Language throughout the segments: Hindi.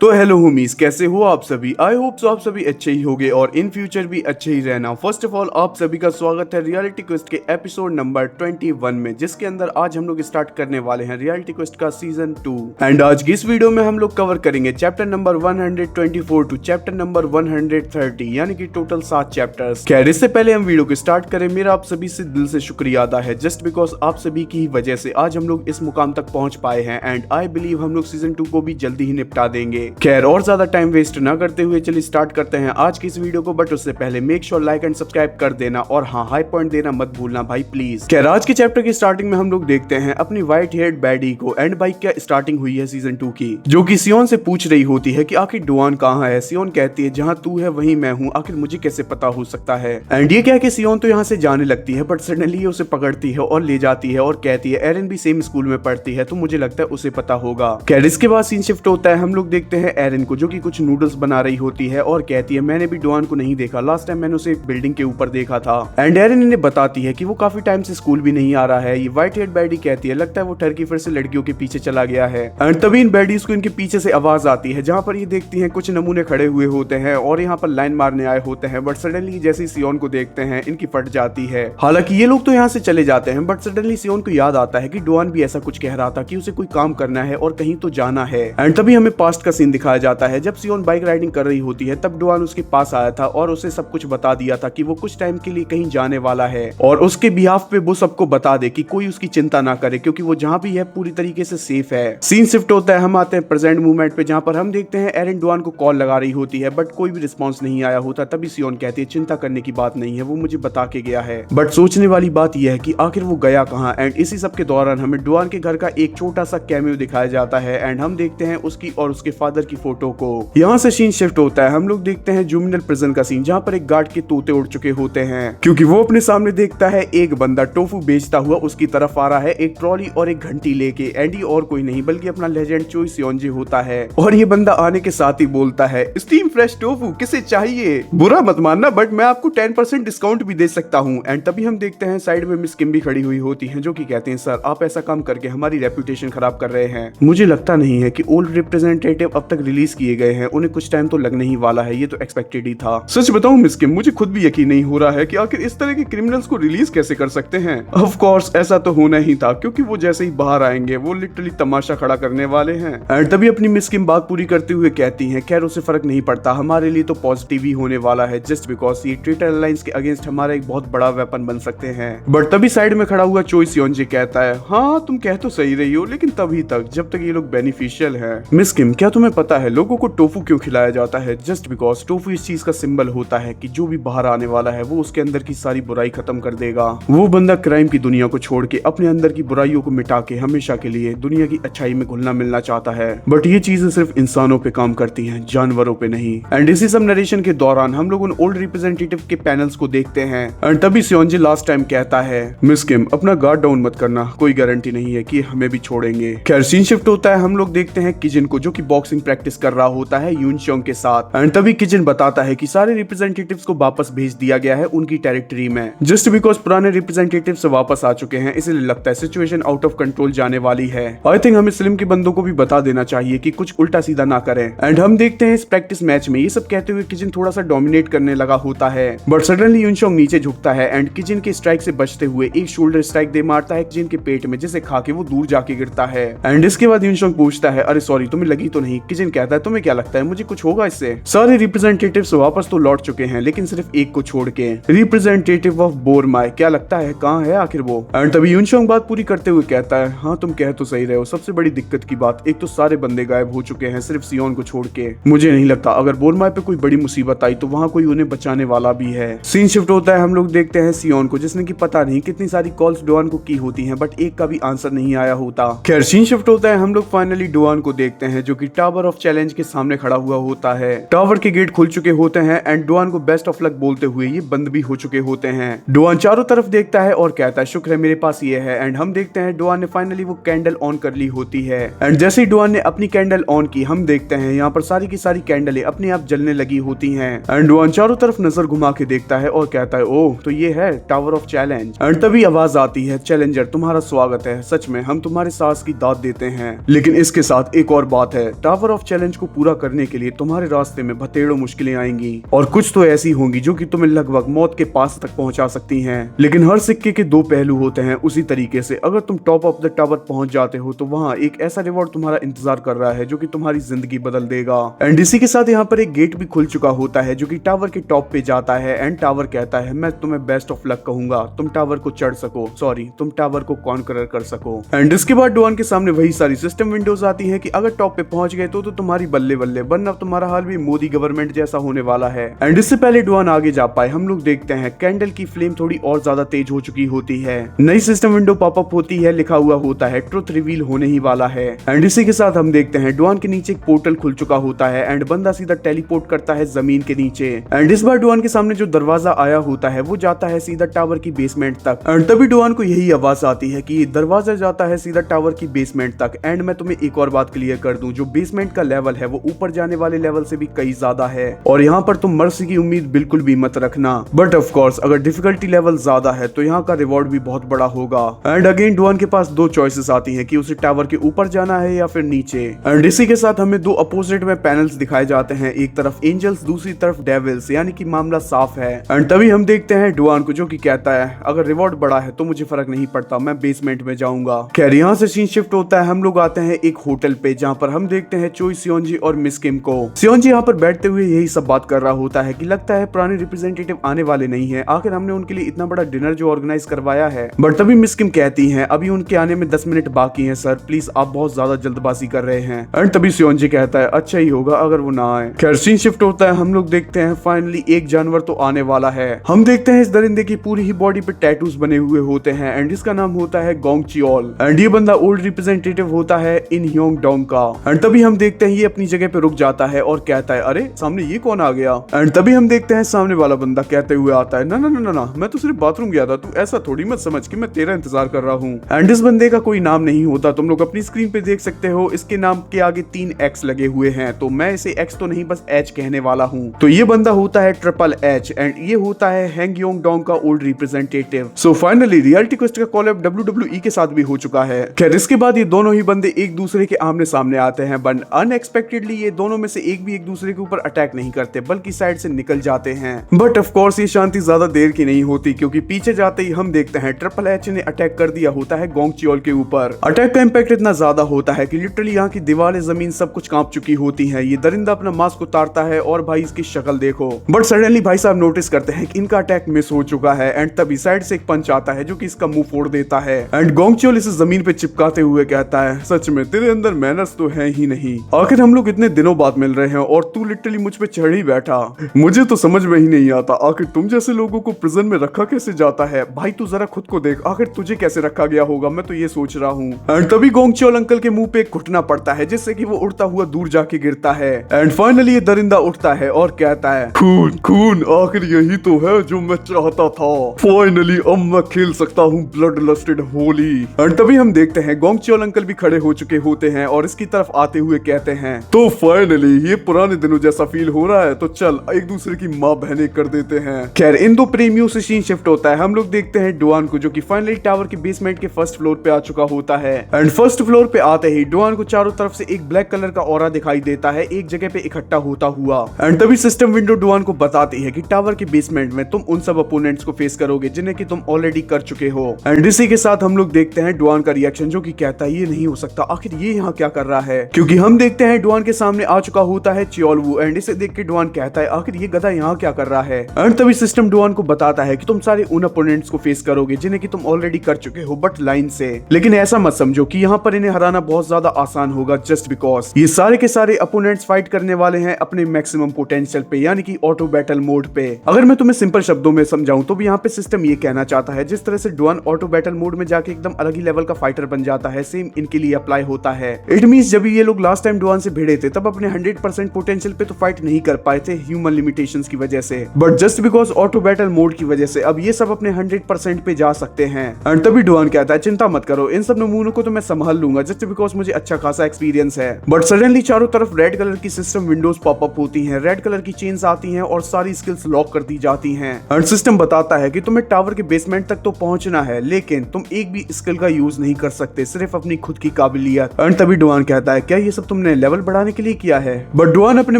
तो हेलो होमीज, कैसे हो आप सभी। आई होप सो आप सभी अच्छे ही होगे और इन फ्यूचर भी अच्छे ही रहना। फर्स्ट ऑफ ऑल आप सभी का स्वागत है रियलिटी क्वेस्ट के एपिसोड नंबर 21 में, जिसके अंदर आज हम लोग स्टार्ट करने वाले हैं रियलिटी क्वेस्ट का सीजन 2। एंड आज की इस वीडियो में हम लोग कवर करेंगे chapter number 124 to chapter number 130, यानी कि टोटल 7 चैप्टर्स। खैर इससे पहले हम वीडियो को स्टार्ट करें, मेरा आप सभी से दिल से शुक्रिया अदा है, जस्ट बिकॉज आप सभी की ही वजह से आज हम लोग इस मुकाम तक पहुंच पाए हैं। एंड आई बिलीव हम लोग सीजन 2 को भी जल्दी ही निपटा देंगे। खैर और ज्यादा टाइम वेस्ट ना करते हुए चलिए स्टार्ट करते हैं आज की इस वीडियो को। बट उससे पहले make sure like and subscribe कर देना और हाँ, हाई पॉइंट देना मत भूलना भाई प्लीज। खैर आज के चैप्टर की स्टार्टिंग में हम लोग देखते हैं अपनी व्हाइट हेयर्ड बैडी को। एंड बाई क्या स्टार्टिंग हुई है सीजन 2 की, जो कि सियोन से पूछ रही होती है कि आखिर डुआन कहाँ है। सियोन कहती है जहाँ तू है वहीं मैं हूँ, आखिर मुझे कैसे पता हो सकता है। एंड ये क्या कि सियोन तो यहाँ से जाने लगती है, बट सडनली उसे पकड़ती है और ले जाती है और कहती है एरन भी सेम स्कूल में पढ़ती है, तो मुझे लगता है उसे पता होगा। खैर इसके बाद सीन शिफ्ट होता है, हम लोग देखते हैं एरन को जो कि कुछ नूडल्स बना रही होती है और कहती है मैंने भी डुआन को नहीं देखा, लास्ट टाइम मैंने उसे बिल्डिंग के ऊपर देखा था। एंड एरन इन्हें बताती है कि वो काफी टाइम से स्कूल भी नहीं आ रहा है। ये व्हाइट हेड बैडी कहती है लगता है वो टर्की फिर से लड़कियों के पीछे चला गया है। एंड तभी इन बैडीज को इनके पीछे से आवाज आती है, जहाँ पर ये देखती है कुछ नमूने खड़े हुए होते हैं और यहाँ पर लाइन मारने आए होते हैं। बट सडनली जैसे ही सियोन को देखते हैं इनकी फट जाती है। हालांकि ये लोग तो यहाँ से चले जाते हैं, बट सडनली सियोन को याद आता है कि डुआन भी ऐसा कुछ कह रहा था कि उसे कोई काम करना है और कहीं तो जाना है। एंड तभी हमें पास्ट का सीन दिखाया जाता है, जब सियोन बाइक राइडिंग कर रही होती है तब डुआन उसके पास आया था और उसे सब कुछ बता दिया था कि वो कुछ टाइम के लिए कहीं जाने वाला है और उसके बिहाफ पे वो सबको बता दे कि कोई उसकी चिंता ना करे, क्योंकि वो जहाँ भी है पूरी तरीके से सेफ है। सीन शिफ्ट होता है, हम आते हैं प्रेजेंट मूवमेंट पे, जहाँ पर हम देखते हैं एरन डुआन को कॉल लगा रही होती है, बट कोई भी रिस्पॉन्स नहीं आया होता। तभी सियोन कहती है चिंता करने की बात नहीं है, वो मुझे बता के गया है। बट सोचने वाली बात यह है कि आखिर वो गया कहाँ। एंड इसी सब के दौरान हमें डुआन के घर का एक छोटा सा कैमियो दिखाया जाता है एंड हम देखते हैं उसकी और उसके फादर की फोटो को। यहाँ से सीन शिफ्ट होता है, हम लोग देखते हैं जुमिनल प्रिजन का सीन, जहाँ पर एक गार्ड के तोते उड़ चुके होते हैं, क्योंकि वो अपने सामने देखता है एक बंदा टोफू बेचता हुआ उसकी तरफ आ रहा है, एक ट्रॉली और एक घंटी लेके। एंड ये और कोई नहीं बल्कि अपना लेजेंड चोई सियोंजी होता है। और ये बंदा आने के साथ ही बोलता है स्टीम फ्रेश टोफू किसे चाहिए, बुरा मत मानना बट मैं आपको 10% डिस्काउंट भी दे सकता हूँ। एंड तभी हम देखते हैं साइड में मिस किम भी खड़ी हुई होती है, जो कि कहते हैं सर आप ऐसा काम करके हमारी रेपुटेशन खराब कर रहे हैं। मुझे लगता नहीं है कि ओल्ड रिप्रेजेंटेटिव अब तक रिलीज किए गए हैं, उन्हें कुछ टाइम तो लगने ही वाला है, ये तो एक्सपेक्टेड ही था। सच बताऊं मिस किम, मुझे खुद भी यकीन नहीं हो रहा है कि आखिर इस तरह के क्रिमिनल्स को रिलीज कैसे कर सकते हैं। ऑफ कोर्स ऐसा तो होना ही था, क्योंकि वो जैसे ही बाहर आएंगे वो लिटरली तमाशा खड़ा करने वाले हैं। एंड तभी अपनी मिस किम बात पूरी करते हुए कहती हैं खैर उसे फर्क नहीं पड़ता, हमारे लिए तो पॉजिटिव ही होने वाला है, जस्ट बिकॉज ये ट्विटर एयरलाइंस के अगेंस्ट हमारा एक बहुत बड़ा वेपन बन सकते हैं। बट तभी साइड में खड़ा हुआ चोई सियोंजी कहता है हाँ तुम कह तो सही रही हो, लेकिन तभी तक जब तक ये लोग बेनिफिशियल है। मिस किम क्या तुम्हें पता है लोगों को टोफू क्यों खिलाया जाता है? जस्ट बिकॉज टोफू इस चीज का सिंबल होता है कि जो भी बाहर आने वाला है वो उसके अंदर की सारी बुराई खत्म कर देगा। वो बंदा क्राइम की दुनिया को छोड़ के अपने अंदर की बुराइयों को मिटा के हमेशा के लिए दुनिया की अच्छाई में घुलना मिलना चाहता है। बट ये चीजें सिर्फ इंसानों पे काम करती हैं, जानवरों पे नहीं। एंड इसी सब नरेशन के दौरान हम लोग उन ओल्ड रिप्रेजेंटेटिव के पैनल्स को देखते हैं। एंड तभी सियोंजी लास्ट टाइम कहता है मिस किम अपना गार्ड डाउन मत करना, कोई गारंटी नहीं है कि हमें भी छोड़ेंगे। खैर सीन शिफ्ट होता है, हम लोग देखते हैं किजिन को जो कि बॉक्सिंग प्रैक्टिस कर रहा होता है यूनशोंग के साथ। एंड तभी किजिन बताता है कि सारे रिप्रेजेंटेटिव्स को वापस भेज दिया गया है उनकी टेरिटरी में, जस्ट बिकॉज पुराने रिप्रेजेंटेटिव्स वापस आ चुके हैं, इसलिए लगता है सिचुएशन आउट ऑफ कंट्रोल जाने वाली है। आई थिंक हमें स्लिम के बंदों को भी बता देना चाहिए कि कुछ उल्टा सीधा ना करें। एंड हम देखते हैं इस प्रैक्टिस मैच में ये सब कहते हुए किजिन थोड़ा सा डोमिनेट करने लगा होता है, बट सडनली यूनशोंग नीचे झुकता है एंड किजिन के स्ट्राइक से बचते हुए एक शोल्डर स्ट्राइक दे मारता है किजिन के पेट में, जिसे खा के वो दूर जाके गिरता है। एंड इसके बाद यूनशोंग पूछता है अरे सॉरी तुम्हें लगी तो नहीं? किजिन कहता है तुम्हें क्या लगता है मुझे कुछ होगा इससे? सारे रिप्रेजेंटेटिव्स वापस तो लौट चुके हैं, लेकिन सिर्फ एक को छोड़ के, रिप्रेजेंटेटिव ऑफ बोरमाई। क्या लगता है कहाँ है आखिर वो? एंड तभी यूनशोंग बात पूरी करते हुए कहता है हाँ तुम कह तो सही रहे हो, सबसे बड़ी दिक्कत की बात एक तो सारे बंदे गायब हो चुके हैं सिर्फ सियोन को छोड़ के। मुझे नहीं लगता अगर बोरमाई पे कोई बड़ी मुसीबत आई तो वहाँ कोई उन्हें बचाने वाला भी है। सीन शिफ्ट होता है, हम लोग देखते हैं सियोन को, जिसने की पता नहीं कितनी सारी कॉल्स डुआन को की होती हैं, बट एक का भी आंसर नहीं आया होता। खैर सीन शिफ्ट होता है, हम लोग फाइनली डुआन को देखते हैं जो कि टावर ऑफ चैलेंज के सामने खड़ा हुआ होता है। टावर के गेट खुल चुके होते हैं एंड डुआन को बेस्ट ऑफ लक बोलते हुए ये बंद भी हो चुके होते हैं। डुआन चारों तरफ देखता है और कहता है शुक्र है मेरे पास ये है। एंड हम देखते हैं डुआन ने फाइनली वो कैंडल ऑन कर ली होती है। एंड जैसे ही डुआन ने अपनी कैंडल ऑन की, हम देखते हैं यहाँ पर सारी की सारी कैंडलें अपने आप जलने लगी होती हैं। एंड डुआन चारों तरफ नजर घुमा के देखता है और कहता है ओह तो ये है टावर ऑफ चैलेंज। एंड तभी आवाज आती है चैलेंजर तुम्हारा स्वागत है, सच में हम तुम्हारे साहस की दाद देते हैं, लेकिन इसके साथ एक और बात है, टावर टावर ऑफ चैलेंज को पूरा करने के लिए तुम्हारे रास्ते में भतेड़ों मुश्किलें आएंगी और कुछ तो ऐसी होंगी जो कि तुम्हें लगभग मौत के पास तक पहुंचा सकती हैं। लेकिन हर सिक्के के दो पहलू होते हैं। उसी तरीके से अगर तुम टॉप ऑफ द टावर पहुंच जाते हो तो वहां एक ऐसा रिवॉर्ड तुम्हारा इंतजार कर रहा है जो कि तुम्हारी जिंदगी बदल देगा। एंड इसी के साथ यहाँ पर एक गेट भी खुल चुका होता है जो कि टावर के टॉप पे जाता है। एंड टावर कहता है मैं तुम्हें बेस्ट ऑफ लक कहूंगा, तुम टावर को चढ़ सको, सॉरी तुम टावर को कॉन्करर कर सको। एंड इसके बाद डुआन के सामने वही सारी सिस्टम विंडोज आती है कि अगर टॉप पे पहुंच गए तो तुम्हारी बल्ले बल्ले, वरना तुम्हारा हाल भी मोदी गवर्नमेंट जैसा होने वाला है। एंड इससे पहले डुआन आगे जा पाए हम लोग देखते हैं कैंडल की फ्लेम थोड़ी और ज्यादा तेज हो चुकी होती है। नई सिस्टम विंडो पॉपअप होती है, लिखा हुआ होता है ट्रुथ रिवील होने ही वाला है। एंड इसी के साथ हम देखते हैं डुआन के नीचे एक पोर्टल खुल चुका होता है एंड बंदा सीधा टेलीपोर्ट करता है जमीन के नीचे। एंड इस बार डुआन के सामने जो दरवाजा आया होता है वो जाता है सीधा टावर की बेसमेंट तक। एंड तभी डुआन को यही आवाज आती है कि दरवाजा जाता है सीधा टावर की बेसमेंट तक। एंड मैं तुम्हें एक और बात क्लियर कर दूं, जो बेसमेंट का लेवल है वो ऊपर जाने वाले लेवल से भी कई ज्यादा है और यहाँ पर तुम मर्सी की उम्मीद बिल्कुल भी मत रखना। बट ऑफ कोर्स अगर डिफिकल्टी लेवल ज्यादा है तो यहाँ का रिवॉर्ड भी बहुत बड़ा होगा। एंड अगेन डुआन के पास दो चॉइसेस आती है कि उसे टावर के ऊपर जाना है या फिर नीचे। एंड इसी के साथ हमें दो अपोजिट में पैनल्स दिखाए जाते हैं, एक तरफ एंजल्स दूसरी तरफ डेविल्स, यानी कि मामला साफ है। एंड तभी हम देखते हैं डुआन को जो कि कहता है अगर रिवॉर्ड बड़ा है तो मुझे फर्क नहीं पड़ता, मैं बेसमेंट में जाऊंगा। खैर यहाँ से सीन शिफ्ट होता है, हम लोग आते हैं एक होटल पे जहाँ पर हम देखते हैं चोई सियोंजी और मिस किम को। सियोंजी यहाँ पर बैठते हुए यही सब बात कर रहा होता है कि लगता है पुराने रिप्रेजेंटेटिव आने वाले नहीं है, आखिर हमने उनके लिए इतना बड़ा डिनर जो ऑर्गेनाइज करवाया है। बट तभी मिस किम कहती है अभी उनके आने में 10 मिनट बाकी है सर, प्लीज आप बहुत ज्यादा जल्दबाजी कर रहे हैं। एंड तभी सियोंजी कहता है अच्छा ही होगा अगर वो ना आए। खैर सीन शिफ्ट होता है, हम लोग देखते हैं फाइनली एक जानवर तो आने वाला है। हम देखते हैं इस दरिंदे की पूरी ही बॉडी पे टैटूज बने हुए होते हैं एंड इसका नाम होता है गोंग चियोल। एंड ये बंदा ओल्ड रिप्रेजेंटेटिव होता है इन ह्योंग डोंग का। एंड तभी हम देखते हैं ये अपनी जगह पे रुक जाता है और कहता है अरे सामने ये कौन आ गया। एंड तभी हम देखते हैं सामने वाला बंदा कहते हुए आता है ना ना ना ना, मैं तो सिर्फ बाथरूम गया था, तू ऐसा थोड़ी मत समझ कि मैं तेरा इंतजार कर रहा हूँ। एंड इस बंदे का कोई नाम नहीं होता, तुम लोग अपनी स्क्रीन पे देख सकते हो, इसके नाम के आगे 3 एक्स लगे हुए हैं, तो मैं इसे एक्स तो नहीं बस एच कहने वाला हूँ। तो ये बंदा होता है ट्रिपल एच एंड ये होता है हैंग योंग डोंग का old representative. So finally reality Quest का कॉलअप WWE के साथ भी हो चुका है। खैर इसके बाद ये दोनों ही बंदे एक दूसरे के आमने सामने आते हैं, बट अनएक्सपेक्टेडली ये दोनों में से एक भी एक दूसरे के ऊपर अटैक नहीं करते बल्कि साइड से निकल जाते हैं। बट ऑफ कोर्स ये शांति ज्यादा देर की नहीं होती क्योंकि पीछे जाते ही हम देखते हैं ट्रिपल एच ने अटैक कर दिया होता है गोंग चियोल के ऊपर। अटैक का इम्पैक्ट इतना ज्यादा होता है कि लिटरली यहाँ की दीवारें जमीन सब कुछ कांप चुकी होती है। ये दरिंदा अपना मास्क उतारता है और भाई इसकी शक्ल देखो। बट सडनली भाई साहब नोटिस करते हैं कि इनका अटैक मिस हो चुका है एंड तभी साइड से एक पंच आता है जो कि इसका मुंह फोड़ देता है। एंड गोंग चियोल इसे जमीन पे चिपकाते हुए कहता है सच में तेरे अंदर मैनर्स तो है ही नहीं, आखिर हम लोग इतने दिनों बाद मिल रहे हैं और तू लिटरली मुझ पे चढ़ ही बैठा। मुझे तो समझ में ही नहीं आता आखिर तुम जैसे लोगों को प्रिजन में रखा कैसे जाता है। भाई तू जरा खुद को देख, आखिर तुझे कैसे रखा गया होगा, मैं तो ये सोच रहा हूँ। एंड तभी गोंग चियोल अंकल के मुंह पे एक घुटना पड़ता है जिससे कि वो उड़ता हुआ दूर जाके गिरता है। एंड फाइनली ये दरिंदा उठता है और कहता है खून खून, आखिर यही तो है जो मैं चाहता था, फाइनली अब मैं खेल सकता हूँ ब्लड लस्टेड होली। एंड तभी हम देखते हैं गोंग चियोल अंकल भी खड़े हो चुके होते हैं और इसकी तरफ आते हुए कहते हैं तो फाइनली ये पुराने दिनों जैसा फील हो रहा है, तो चल एक दूसरे की माँ बहने कर देते हैं। खैर इन दो प्रेमियों से सीन शिफ्ट होता है, हम लोग देखते हैं डुआन को जो कि फाइनली टावर के बेसमेंट के फर्स्ट फ्लोर पे आ चुका होता है। एंड फर्स्ट फ्लोर पे आते ही डुआन को चारों तरफ से एक ब्लैक कलर का ऑरा दिखाई देता है एक जगह पे इकट्ठा होता हुआ। एंड तभी सिस्टम विंडो डुआन को बताती है कि टावर के बेसमेंट में तुम उन सब अपोनेंट्स को फेस करोगे जिन्हें कि तुम ऑलरेडी कर चुके हो। एंड इसी के साथ हम लोग देखते हैं डुआन का रिएक्शन जो कि कहता है ये नहीं हो सकता, आखिर ये यहाँ क्या कर रहा है, क्योंकि हम देखते हैं डुआन के सामने आ चुका होता है चियोल वू। एंड इसे देख के डुआन कहता है आखिर ये गधा यहाँ क्या कर रहा है। एंड तभी सिस्टम डुआन को बताता है कि तुम सारे उन अपोनेंट्स को फेस करोगे जिन्हें कि तुम ऑलरेडी कर चुके हो बट लाइन से, लेकिन ऐसा मत समझो कि यहाँ पर इन्हें हराना बहुत ज्यादा आसान होगा जस्ट बिकॉज ये सारे के सारे अपोनेंट्स फाइट करने वाले हैं अपने मैक्सिमम पोटेंशियल पे, यानी कि ऑटो बैटल मोड पे। अगर मैं तुम्हें सिंपल शब्दों में समझाऊं तो यहाँ पे सिस्टम ये कहना चाहता है जिस तरह से डुआन ऑटो बैटल मोड में जाके एकदम अलग ही लेवल का फाइटर बन जाता है, सेम इनके लिए अप्लाई होता है। इट मींस जब ये लोग लास्ट टाइम डुआन से भिड़े थे तब अपने 100% पोटेंशियल पे तो फाइट नहीं कर पाए थे ह्यूमन लिमिटेशंस की वजह से, but just because auto battle mode की वजह से अब ये सब अपने 100% पे जा सकते हैं। एंड तभी डुआन कहता है चिंता मत करो, इन सब नमूनों को तो मैं संभाल लूंगा जस्ट बिकॉज मुझे अच्छा खासा एक्सपीरियंस है। बट सडनली चारों तरफ रेड कलर की सिस्टम विंडोज पॉपअप होती हैं, रेड कलर की चेन्स आती हैं और सारी स्किल्स लॉक कर दी जाती हैं। एंड सिस्टम बताता है कि तुम्हें टावर के बेसमेंट तक तो पहुंचना है लेकिन तुम एक भी स्किल का यूज नहीं कर सकते, सिर्फ अपनी खुद की काबिलियत। एंड तभी डुआन कहता है क्या ये सब तुम तुमने लेवल बढ़ाने के लिए किया है? बट डुआन अपने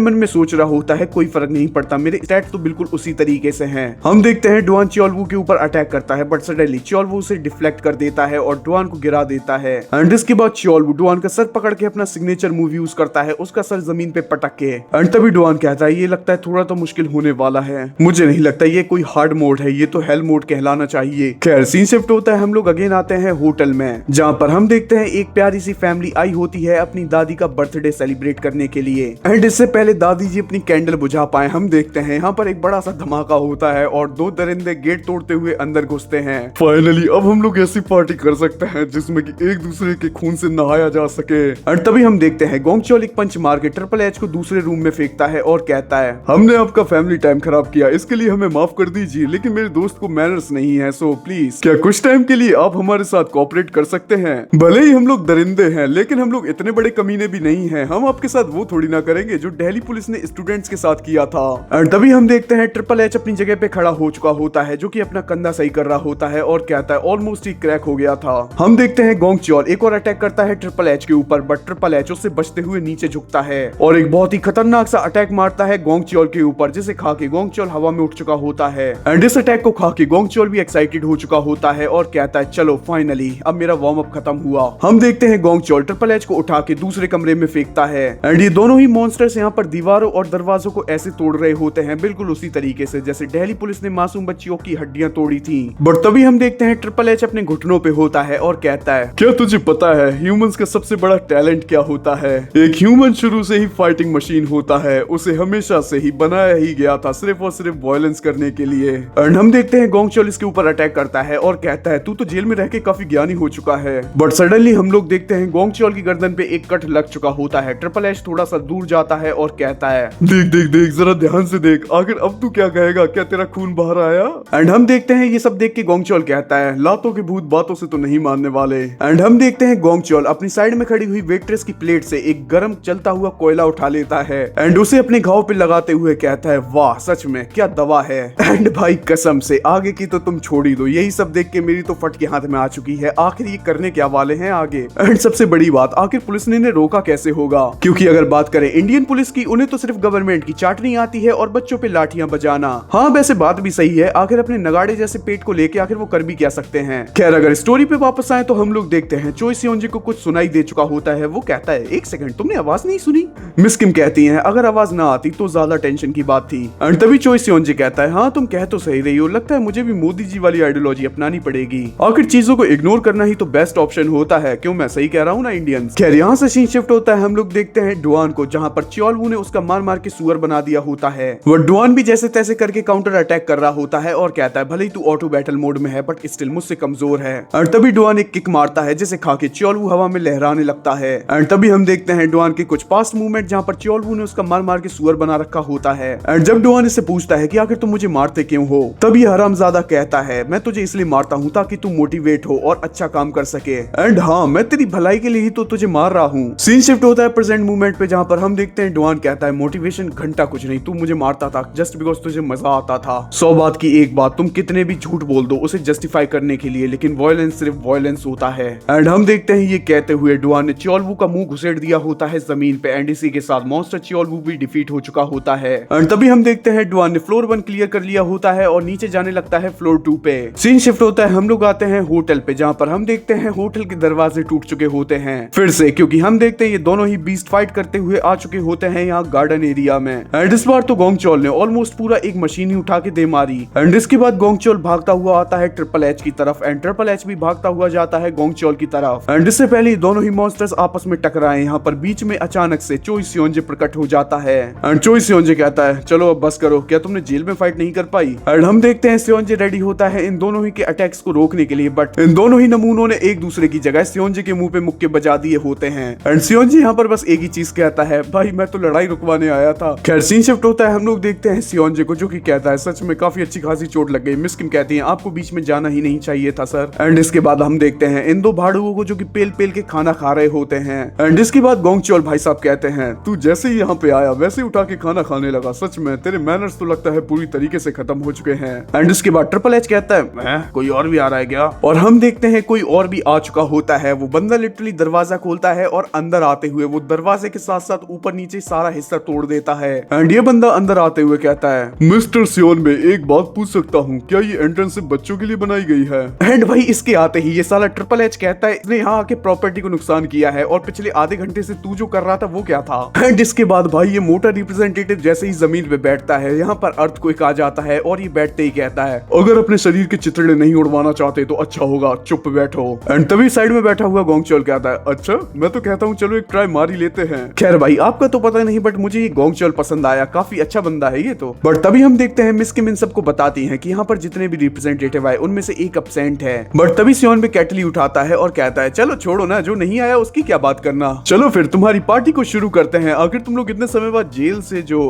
मन में सोच रहा होता है कोई फर्क नहीं पड़ता, मेरे स्टैट्स तो बिल्कुल उसी तरीके से हैं। हम देखते हैं डुआन चियोलवू के ऊपर अटैक करता है, बट सडनली चियोलवू उसे डिफ्लेक्ट कर देता है और डुआन को गिरा देता है। एंड इसके बाद चियोलवू डुआन का सर पकड़ के अपना सिग्नेचर मूव यूज करता है, उसका सर जमीन पे पटक के। एंड तभी डुआन कहता है ये लगता है थोड़ा तो मुश्किल होने वाला है, मुझे नहीं लगता ये कोई हार्ड मोड है, ये तो हेल मोड कहलाना चाहिए। खैर सीन शिफ्ट होता है, हम लोग अगेन आते हैं होटल में, जहाँ पर हम देखते हैं एक प्यारी सी फैमिली आई होती है अपनी दादी का बर्थडे सेलिब्रेट करने के लिए। एंड इससे पहले दादी जी अपनी कैंडल बुझा पाए, हम देखते हैं यहाँ पर एक बड़ा सा धमाका होता है और दो दरिंदे गेट तोड़ते हुए अंदर घुसते हैं। फाइनली अब हम लोग ऐसी पार्टी कर सकते हैं जिसमें कि एक दूसरे के खून से नहाया जा सके। एंड तभी हम देखते हैं गोंग चियोल एक पंच मार के ट्रिपल एच को दूसरे रूम में फेंकता है और कहता है हमने आपका फैमिली टाइम खराब किया, इसके लिए हमें माफ कर दीजिए, लेकिन मेरे दोस्त को मैनर्स नहीं है, सो प्लीज क्या कुछ टाइम के लिए आप हमारे साथ कोऑपरेट कर सकते हैं? भले ही हम लोग दरिंदे हैं लेकिन हम लोग इतने बड़े कमीने भी नहीं हैं, हम आपके साथ वो थोड़ी ना करेंगे जो दिल्ली पुलिस ने स्टूडेंट्स के साथ किया था। एंड तभी हम देखते हैं ट्रिपल एच अपनी जगह पे खड़ा हो चुका होता है, जो कि अपना कंधा सही कर रहा होता है और कहता है ऑलमोस्ट ही क्रैक हो गया था। हम देखते हैं गोंग चियोल एक और अटैक करता है ट्रिपल एच के ऊपर, बट ट्रिपल एच उससे बचते हुए नीचे झुकता है और एक बहुत ही खतरनाक सा अटैक मारता है गोंग चियोल के ऊपर, जिसे खा के गोंग चियोल हवा में उठ चुका होता है। एंड इस अटैक को खा के गोंग चियोल भी एक्साइटेड हो चुका होता है और कहता है चलो फाइनली अब मेरा वार्म अप खत्म हुआ। हम देखते हैं गोंग चियोल ट्रिपल एच को उठा के दूसरे कमरे में फेंकता है। एंड ये दोनों ही मॉन्स्टर्स यहाँ पर दीवारों और दरवाजों को ऐसे तोड़ रहे होते हैं बिल्कुल उसी तरीके से जैसे दिल्ली पुलिस ने मासूम बच्चियों की हड्डियां तोड़ी थी। बट तभी हम देखते हैं ट्रिपल एच अपने घुटनों पे होता है और कहता है क्या तुझे पता है ह्यूमंस का सबसे बड़ा टैलेंट क्या होता है? एक ह्यूमन शुरू से ही फाइटिंग मशीन होता है, उसे हमेशा से ही बनाया ही गया था सिर्फ और सिर्फ वायलेंस करने के लिए। एंड हम देखते हैं गोंग चियोल इसके ऊपर अटैक करता है और कहता है तू तो जेल में रह के काफी ज्ञानी हो चुका है। बट सडनली हम लोग देखते हैं गोंग चियोल की गर्दन पे एक कट लग चुका होता है। ट्रिपल एच थोड़ा सा दूर जाता है और कहता है देख देख देख जरा ध्यान से देख, आखिर अब तू क्या कहेगा, क्या तेरा खून बाहर आया? एंड हम देखते हैं ये सब देख के गोंग चियोल कहता है लातों के भूत बातों से तो नहीं मानने वाले। एंड हम देखते हैं गोंग चियोल अपनी साइड में खड़ी हुई वेट्रेस की प्लेट से एक गर्म चलता हुआ कोयला उठा लेता है एंड उसे अपने घाव पे लगाते हुए कहता है वाह सच में क्या दवा है। एंड भाई कसम से आगे की तो तुम छोड़ ही दो, यही सब देख के मेरी तो फट के हाथ में आ चुकी है, आखिर ये करने क्या वाले हैं आगे। एंड सबसे बड़ी बात आखिर पुलिस ने इन्हें रोका कैसे होगा, क्योंकि अगर बात करें इंडियन पुलिस की उन्हें तो सिर्फ गवर्नमेंट की चाटनी आती है और बच्चों पे लाठियां बजाना। हाँ वैसे बात भी सही है, आखिर अपने नगाड़े जैसे पेट को लेके आखिर वो कर भी क्या सकते हैं। खैर अगर स्टोरी पे वापस आए तो हम लोग देखते हैं चोई सियोंजी को कुछ सुनाई दे चुका होता है, वो कहता है एक सेकंड तुमने आवाज नहीं सुनी? मिस किम कहती है अगर आवाज ना आती तो ज्यादा टेंशन की बात थी। एंड तभी चोई सियोंजी कहता है हाँ तुम कह तो सही रही हो, लगता है मुझे भी मोदी जी वाली आइडियोलॉजी अपनानी पड़ेगी, आखिर चीजों को इग्नोर करना ही तो बेस्ट ऑप्शन होता है, क्यों मैं सही कह रहा हूँ ना इंडियंस। खैर यहाँ से सीन शिफ्ट होता है, हम लोग देखते हैं डुआन को, जहाँ पर चियोलवू ने उसका मार मार के सुअर बना दिया होता है। वो डुआन भी जैसे तैसे करके काउंटर अटैक कर रहा होता है और कहता है भले ही तू ऑटो बैटल मोड में है बट स्टिल मुझसे कमजोर है। और तभी डुआन एक किक मारता है जिसे खा के चियोलवू हवा में लहराने लगता है। एंड तभी हम देखते हैं डुआन के कुछ पास्ट मूवमेंट जहाँ पर चियोलवू ने उसका मार मार के सुअर बना रखा होता है। एंड जब डुआन इससे पूछता है कि आखिर तुम मुझे मारते क्यों हो, तभी हरामजादा कहता है मैं तुझे इसलिए मारता हूँ ताकि तू मोटिवेट हो और अच्छा काम कर सके। एंड हाँ मैं तेरी भलाई के लिए ही तो तुझे मार रहा हूँ। सीन शिफ्ट होता है प्रेजेंट मूवमेंट पे, जहाँ पर हम देखते हैं डुआन कहता है मोटिवेशन घंटा कुछ नहीं, तू मुझे मारता था जस्ट बिकॉज तुझे मजा आता था। 100 बात की एक बात, तुम कितने भी झूठ बोल दो उसे जस्टिफाई करने के लिए, लेकिन वायलेंस सिर्फ वायलेंस होता है। एंड हम देखते हैं ये कहते हुए डुआन ने चियोलवू का मुंह घुसेड़ दिया होता है जमीन पे एंड इसी के साथ मॉन्स्टर चियोलवू भी डिफीट हो चुका होता है। एंड तभी हम देखते हैं डुआन ने फ्लोर 1 क्लियर कर लिया होता है और नीचे जाने लगता है फ्लोर 2 पे। सीन शिफ्ट होता है, हम लोग आते हैं होटल पे, जहाँ पर हम देखते हैं होटल के दरवाजे टूट चुके होते हैं फिर से, क्योंकि हम देखते हैं ये दोनों ही बीस्ट फाइट करते हुए आ चुके होते हैं यहाँ गार्डन एरिया में। एंड इस बार तो गोंग चियोल ने ऑलमोस्ट पूरा एक मशीन ही उठा के दे मारी। एंड इसके बाद गोंग चियोल भागता हुआ आता है ट्रिपल एच की तरफ एंड ट्रिपल एच भी भागता हुआ जाता है गोंग चियोल की तरफ। एंड इससे पहले दोनों ही मॉन्स्टर्स आपस में टकराए, यहाँ पर बीच में अचानक से चोई सियोंजे प्रकट हो जाता है। एंड चोई सियोंजे कहता है चलो अब बस करो, क्या तुमने जेल में फाइट नहीं कर पाई? एंड हम देखते हैं सियोंजे रेडी होता है इन दोनों ही के अटैक्स को रोकने के लिए, बट इन दोनों ही नमूनों ने एक दूसरे की जगह सियोंजे के मुंह पे मुक्के बजा दिए होते हैं। एंड सियोंजे यहाँ पर बस एक ही चीज कहता है भाई मैं तो लड़ाई रुकवाने आया था। खैर सीन शिफ्ट होता है, हम लोग देखते हैं सियोंजे को, जो कि कहता है सच में काफी अच्छी खासी चोट लग गई, मिस किम कहती है आपको बीच में जाना ही नहीं चाहिए था सर। एंड इसके बाद हम देखते हैं इन दो भाड़ुओं को जो कि पेल पेल के खाना खा रहे होते हैं। एंड इसके बाद गोंग चियोल भाई साहब कहते हैं तू जैसे ही यहाँ पे आया वैसे ही उठा के खाना खाने लगा, सच में तेरे मैनर्स तो लगता है पूरी तरीके से खत्म हो चुके हैं। एंड इसके बाद ट्रिपल एच कहता है कोई और भी आ रहा है क्या? और हम देखते हैं कोई और भी आ चुका होता है। वो बंदा लिटरली दरवाजा खोलता है और अंदर आते आते हुए वो दरवाजे के साथ साथ ऊपर नीचे सारा हिस्सा तोड़ देता है। एंड ये बंदा अंदर आते हुए कहता है, मिस्टर सियोन में एक बात पूछ सकता हूँ, क्या ये एंट्रेंस सिर्फ बच्चों के लिए बनाई गई है? एंड भाई इसके आते ही ये साला ट्रिपल एच कहता है, इसने यहाँ आके प्रॉपर्टी को नुकसान किया है और पिछले आधे घंटे से तू जो कर रहा था वो क्या था? एंड इसके बाद भाई ये मोटा रिप्रेजेंटेटिव जैसे ही जमीन पे बैठता है, यहाँ पर अर्थक्वेक आ जाता है और ये बैठते ही कहता है, अगर अपने शरीर के चिथड़े नहीं उड़वाना चाहते तो अच्छा होगा चुप बैठो। एंड तभी साइड में बैठा हुआ गोंगचोल कहता है, अच्छा मैं तो कहता हूँ चलो एक ट्राई मार ही लेते हैं। खैर भाई आपका तो पता नहीं, बट मुझे ये गोंगचोल पसंद आया, काफी अच्छा बंदा है ये तो। बट तभी हम देखते हैं मिस किम इन सबको बताती है कि यहाँ पर जितने भी रिप्रेजेंटेटिव आए उनमें से एक एब्सेंट है। बट तभी सियोन पे कैटली उठाता है और कहता है, चलो छोड़ो ना, जो नहीं आया उसकी क्या बात करना, चलो फिर तुम्हारी पार्टी को शुरू करते हैं। आखिर तुम लोग इतने समय बाद जेल से जो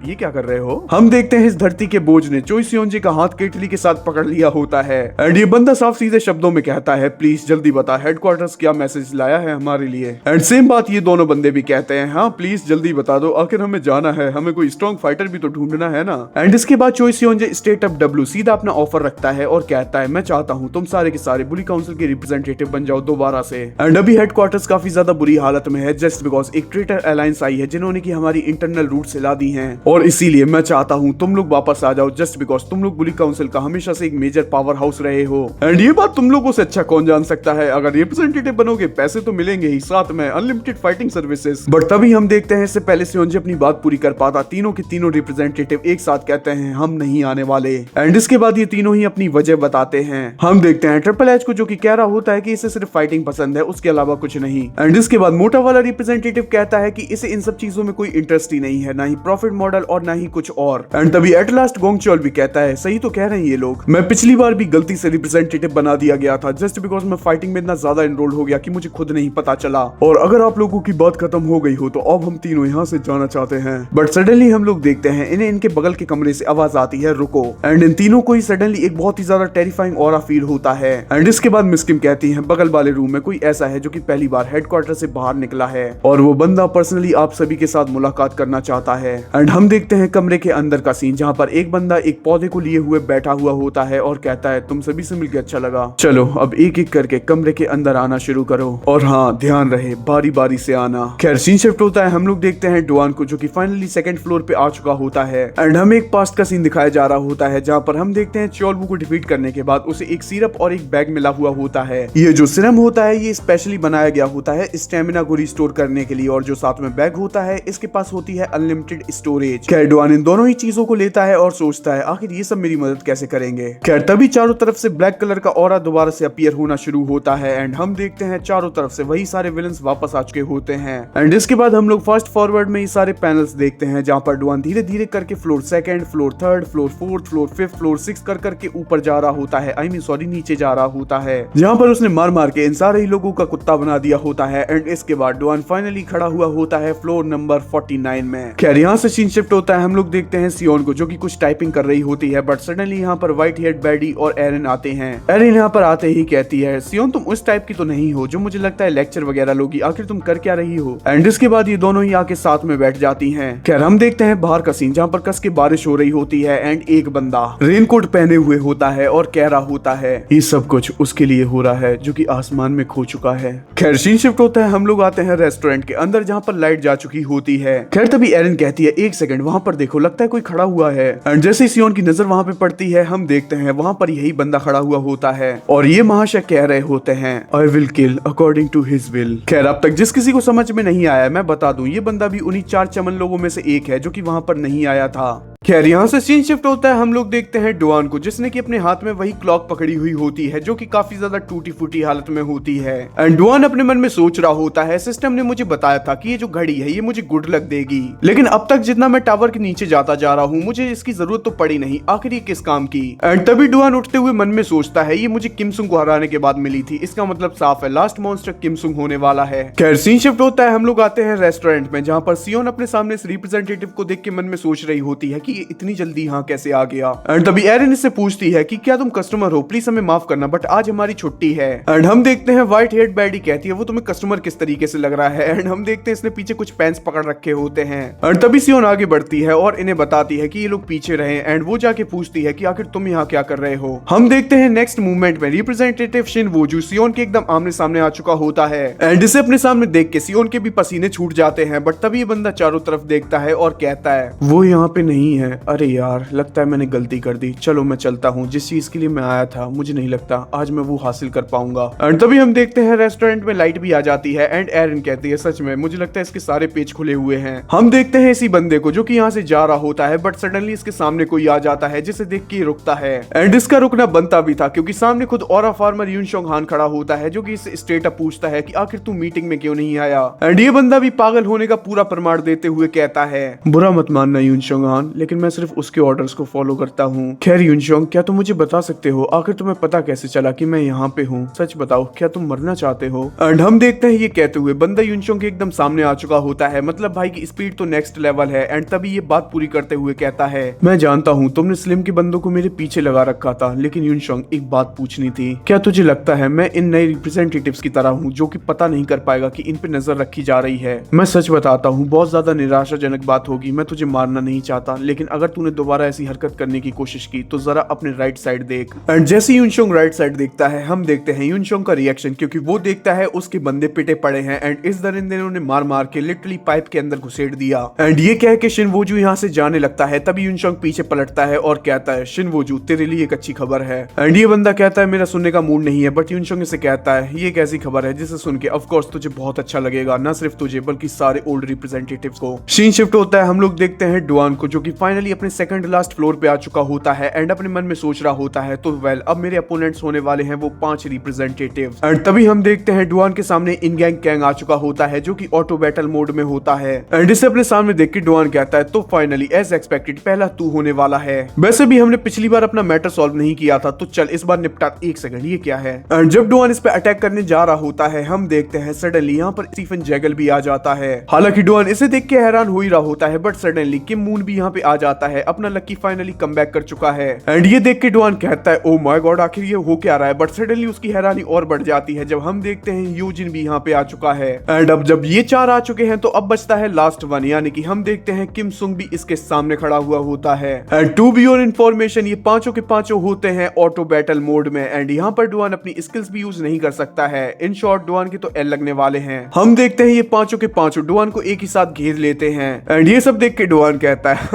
ये क्या कर रहे हो? हम देखते हैं इस धरती के बोझ ने चोई सियोन जी का हाथ केटली के साथ पकड़ लिया होता है। एंड ये बंदा साफ सीधे शब्दों में कहता है, प्लीज जल्दी बता हेडक्वार्टर्स क्या मैसेज लाया है हमारे लिए। एंड सेम बात ये दोनों बंदे भी कहते हैं, हाँ प्लीज जल्दी बता दो, आखिर हमें जाना है, हमें कोई स्ट्रॉन्ग फाइटर भी तो ढूंढना है ना। एंड इसके बाद चोई सियोन जी स्टेट ऑफ डब्ल्यू सीधा अपना ऑफर रखता है और कहता है, मैं चाहता हूँ तुम सारे के सारे बुली काउंसिल के रिप्रेजेंटेटिव बन जाओ दोबारा से। एंड अभी हेडक्वार्टर्स काफी ज्यादा बुरी हालत में है जस्ट बिकॉज एक ट्रेटर अलायंस आई है जिन्होंने की हमारी इंटरनल रूट हिला दी है, और इसीलिए मैं चाहता हूँ तुम लोग वापस आ जाओ जस्ट बिकॉज तुम लोग बुली काउंसिल का हमेशा से एक मेजर पावर हाउस रहे हो। एंड ये बात तुम लोगों से अच्छा कौन जान सकता है, अगर रिप्रेजेंटेटिव बनोगे पैसे तो मिलेंगे ही, साथ में अनलिमिटेड फाइटिंग सर्विसेज। बट तभी हम देखते हैं इससे पहले सियोन जी अपनी बात पूरी कर पाता, तीनों के तीनों रिप्रेजेंटेटिव एक साथ कहते हैं हम नहीं आने वाले। एंड इसके बाद ये तीनों ही अपनी वजह बताते हैं। हम देखते हैं ट्रिपल एच को जो कि कह रहा होता है कि इसे सिर्फ फाइटिंग पसंद है, उसके अलावा कुछ नहीं। एंड इसके बाद मोटा वाला रिप्रेजेंटेटिव कहता है कि इसे इन सब चीजों में कोई इंटरेस्ट ही नहीं है, ना ही प्रॉफिट मॉडल और ना ही कुछ और। एंड तभी एट लास्ट गोंगचोल भी कहता है, सही तो कह रहे हैं ये लोग, मैं पिछली बार भी गलती से रिप्रेजेंटेटिव बना दिया गया था जस्ट बिकॉज मैं फाइटिंग में इतना ज्यादा एनरोल हो गया कि मुझे खुद नहीं पता चला, और अगर आप लोगों की बात खत्म हो गई हो तो अब हम तीनों यहाँ से जाना चाहते हैं। बट सडनली हम लोग देखते हैं इन्हें इनके बगल के कमरे से आवाज आती है रुको। एंड इन तीनों को ही सडनली एक बहुत ही ज्यादा टेरिफाइंग ऑरा फील होता है। एंड इसके बाद मिस किम कहती है, बगल वाले रूम में कोई ऐसा है जो कि पहली बार हेडक्वार्टर से बाहर निकला है और वो बंदा पर्सनली आप सभी के साथ मुलाकात करना चाहता है। एंड हम देखते हैं कमरे के अंदर का सीन जहाँ पर एक बंदा एक पौधे को लिए हुए बैठा हुआ होता है और कहता है, तुम सभी से मिलकर अच्छा लगा, चलो अब एक एक करके कमरे के अंदर आना शुरू करो, और हाँ ध्यान रहे बारी बारी से आना। खैर सीन शिफ्ट होता है, हम लोग देखते हैं डुआन को जो कि फाइनली सेकंड फ्लोर पे आ चुका होता है। एंड हमें एक पास्ट का सीन दिखाया जा रहा होता है जहाँ पर हम देखते हैं चोलबू को डिफीट करने के बाद उसे एक सिरप और एक बैग मिला हुआ होता है। ये जो सिरम होता है ये स्पेशली बनाया गया होता है स्टेमिना को रिस्टोर करने के लिए, और जो साथ में बैग होता है इसके पास होती है अनलिमिटेड स्टोरेज। खैर डुआन इन दोनों ही चीजों को लेता है और सोचता है आखिर ये सब मेरी मदद कैसे करेंगे। खैर तभी चारों तरफ से ब्लैक कलर का ऑरा दोबारा से अपीयर होना शुरू होता है। एंड हम देखते हैं चारों तरफ से वही सारे विलन्स वापस आ चुके होते हैं। एंड इसके बाद हम लोग फास्ट फॉरवर्ड में ये सारे पैनल्स देखते हैं जहाँ पर डुआन धीरे धीरे करके floor second, floor third, floor fourth, floor fifth, floor six कर करके ऊपर जा रहा होता है, सॉरी नीचे जा रहा होता है, जहाँ पर उसने मार मार के इन सारे ही लोगों का कुत्ता बना दिया होता है। एंड इसके बाद डुआन फाइनली खड़ा हुआ होता है फ्लोर नंबर 49 में। खैर यहाँ से सीन शिफ्ट होता है, हम लोग देखते हैं सियोन को जो कि कुछ टाइपिंग कर रही होती है, बट सडनली यहाँ पर व्हाइट हेड बैडी और एरन आते हैं। एरन यहाँ पर आते ही कहती है, सियोन तुम उस टाइप की तो नहीं हो जो मुझे लगता है लेक्चर वगैरह लोगी, आखिर तुम कर क्या रही हो। एंड इसके बाद ये दोनों ही आके साथ में बैठ जाती हैं। खैर हम देखते हैं बाहर का सीन जहाँ पर कस के बारिश हो रही होती है एंड एक बंदा रेनकोट पहने हुए होता है और कह रहा होता है ये सब कुछ उसके लिए हो रहा है जो कि आसमान में खो चुका है। खैर सीन शिफ्ट होता है, हम लोग आते हैं रेस्टोरेंट के अंदर जहाँ पर लाइट जा चुकी होती है। खैर तभी एरन कहती है, एक सेकंड वहाँ पर देखो, लगता है कोई खड़ा हुआ है। एंड जैसे ही सियोन की नजर वहाँ पे पड़ती है हम देखते हैं वहाँ पर यही बंदा खड़ा हुआ होता है और ये महाशय कह रहे होते हैं I will kill according to his will. खैर अब तक जिस किसी को समझ में नहीं आया मैं बता दूं, ये बंदा भी उन्हीं 4 चमन लोगों में से एक है जो कि वहाँ पर नहीं आया था। खैर यहाँ से सीन शिफ्ट होता है, हम लोग देखते हैं डुआन को जिसने कि अपने हाथ में वही क्लॉक पकड़ी हुई होती है जो कि काफी ज्यादा टूटी फूटी हालत में होती है। एंड डुआन अपने मन में सोच रहा होता है सिस्टम ने मुझे बताया था कि ये जो घड़ी है ये मुझे गुड लक देगी, लेकिन अब तक जितना मैं टावर के नीचे जाता जा रहा हूँ मुझे इसकी जरूरत तो पड़ी नहीं, आखिर ये किस काम की। एंड तभी डुआन उठते हुए मन में सोचता है ये मुझे किमसुंग को हराने के बाद मिली थी, इसका मतलब साफ है लास्ट मॉन्स्टर किमसुंग होने वाला है। खैर सीन शिफ्ट होता है, हम लोग आते हैं रेस्टोरेंट में जहाँ पर सियोन अपने सामने इस रिप्रेजेंटेटिव को देख के मन में सोच रही होती है कि ये इतनी जल्दी यहाँ कैसे आ गया। एंड तभी एरिन इससे पूछती है कि क्या तुम कस्टमर हो, प्लीज हमें माफ करना बट आज हमारी छुट्टी है। एंड हम देखते हैं व्हाइट हेड बैडी कहती है वो तुम्हें कस्टमर किस तरीके से लग रहा है। एंड हम देखते हैं इसने पीछे कुछ पेन्स पकड़ रखे होते हैं। एंड तभी सियोन आगे बढ़ती है और इन्हें बताती है कि ये लोग पीछे रहे। एंड वो जाके पूछती है कि आखिर तुम यहाँ क्या कर रहे हो। हम देखते हैं नेक्स्ट मूवमेंट में रिप्रेजेंटेटिव शिन वोजू सियोन के एकदम आमने सामने आ चुका होता है। एंड इसे अपने सामने देख के सियोन के भी पसीने छूट जाते हैं। बट तभी ये बंदा चारों तरफ देखता है और कहता है वो यहाँ पे नहीं है। अरे यार लगता है मैंने गलती कर दी, चलो मैं चलता हूँ। जिस चीज के लिए मैं आया था मुझे नहीं लगता आज मैं वो हासिल कर पाऊंगा। एंड तभी हम देखते हैं रेस्टोरेंट में लाइट भी आ जाती है। एंड एरिन कहती है सच में मुझे लगता है इसके सारे पेज खुले हुए हैं। हम देखते हैं इसी बंदे को जो कि यहाँ से जा रहा होता है बट सडनली इसके सामने कोई आ जाता है जिसे देख के रुकता है। एंड इसका रुकना बनता भी था क्योंकि सामने खुद ऑरा फार्मर यूनशोंग हान खड़ा होता है जो कि इससे स्ट्रेट अप पूछता है कि आखिर तू मीटिंग में क्यों नहीं आया। एंड ये बंदा भी पागल होने का पूरा प्रमाण देते हुए कहता है बुरा मत मानना यूनशोंग हान, लेकिन मैं सिर्फ उसके ऑर्डर्स को फॉलो करता हूँ। खैर यूनशोंग क्या तुम मुझे बता सकते हो आखिर तुम्हें पता कैसे चला कि मैं यहाँ पे हूँ? सच बताओ क्या तुम मरना चाहते हो? एंड हम देखते हैं ये कहते हुए बंदा यूनशोंग के एकदम सामने आ चुका होता है। मतलब भाई की स्पीड तो नेक्स्ट लेवल है। एंड तभी ये बात पूरी करते हुए कहता है मैं जानता हूँ तुमने स्लिम के बंदों को मेरे पीछे लगा रखा था, लेकिन यूनशोंग एक बात पूछनी थी। क्या तुझे लगता है मैं इन नए रिप्रेजेंटेटिव्स की तरह हूँ जो कि पता नहीं कर पाएगा कि इन पे नजर रखी जा रही है? मैं सच बताता हूँ बहुत ज्यादा निराशाजनक बात होगी। मैं तुझे मारना नहीं चाहता, लेकिन अगर तूने दोबारा ऐसी हरकत करने की कोशिश की तो जरा अपने राइट साइड देख। एंड जैसे यूनशोंग राइट साइड देखता है हम देखते हैं यूनशोंग का रिएक्शन, क्योंकि वो देखता है उसके बंदे पिटे पड़े हैं। एंड इस दरिंदे ने उन्हें मार मार के लिटरली पाइप के अंदर घुसेड़ दिया। एंड ये कह के शिन वोजू यहाँ से जाने लगता है। तभी यूनशोंग पीछे पलटता है और कहता है शिन वोजू तेरे लिए एक अच्छी खबर है। एंड ये बंदा कहता है मेरा सुनने का मूड नहीं है। बट यूनशोंग इसे कहता है ये कैसी खबर है जिसे सुन के ऑफ कोर्स तुझे बहुत अच्छा लगेगा, ना सिर्फ तुझे बल्कि सारे ओल्ड रिप्रेजेंटेटिव्स को। सीन शिफ्ट होता है, हम लोग देखते हैं डुआन को जो कि फाइनली अपने सेकंड लास्ट फ्लोर पे आ चुका होता है। एंड अपने मन में सोच रहा होता है तो वेल अब मेरे अपोनेंट्स होने वाले हैं वो 5 रिप्रेजेंटेटिव। एंड तभी हम देखते हैं डुआन के सामने इनगैंग कैंग आ चुका होता है जो कि ऑटो बैटल मोड में होता है। एंड इसे अपने सामने देख के डुआन कहता है तो फाइनली एज एक्सपेक्टेड पहला तू होने वाला है। वैसे भी हमने पिछली बार अपना मैटर सॉल्व नहीं किया था तो चल इस बार निपटा। एक सेकंड ये क्या है? एंड जब डुआन इस पे अटैक करने जा रहा होता है हम देखते हैं सडनली यहाँ पर स्टीफन जैगल भी आ जाता है। हालांकि डुआन इसे देख के हैरान हो ही रहा होता है बट सडनली किम मून भी यहाँ पे आ जाता है। अपना लकी फाइनली कम बैक कर चुका है। एंड ये देख के डुआन कहता है ओ माय गॉड आखिर ये हो क्या रहा है। बट सडनली उसकी हैरानी और बढ़ जाती है जब हम देखते हैं यूजिन भी यहाँ पे आ चुका है। एंड अब जब ये 4 आ चुके हैं तो अब बचता है लास्ट वन, यानी कि हम देखते हैं किम सुंग भी इसके सामने खड़ा हुआ होता है। And to be your information ये पांचों के पांचों होते हैं ऑटो बैटल मोड में। एंड यहाँ पर डुआन अपनी स्किल्स भी यूज नहीं कर सकता है। इन शॉर्ट डुआन के तो एल लगने वाले हैं। हम देखते हैं ये पांचों के पांचों डुआन को एक ही साथ घेर लेते हैं। एंड ये सब देख के डुआन कहता है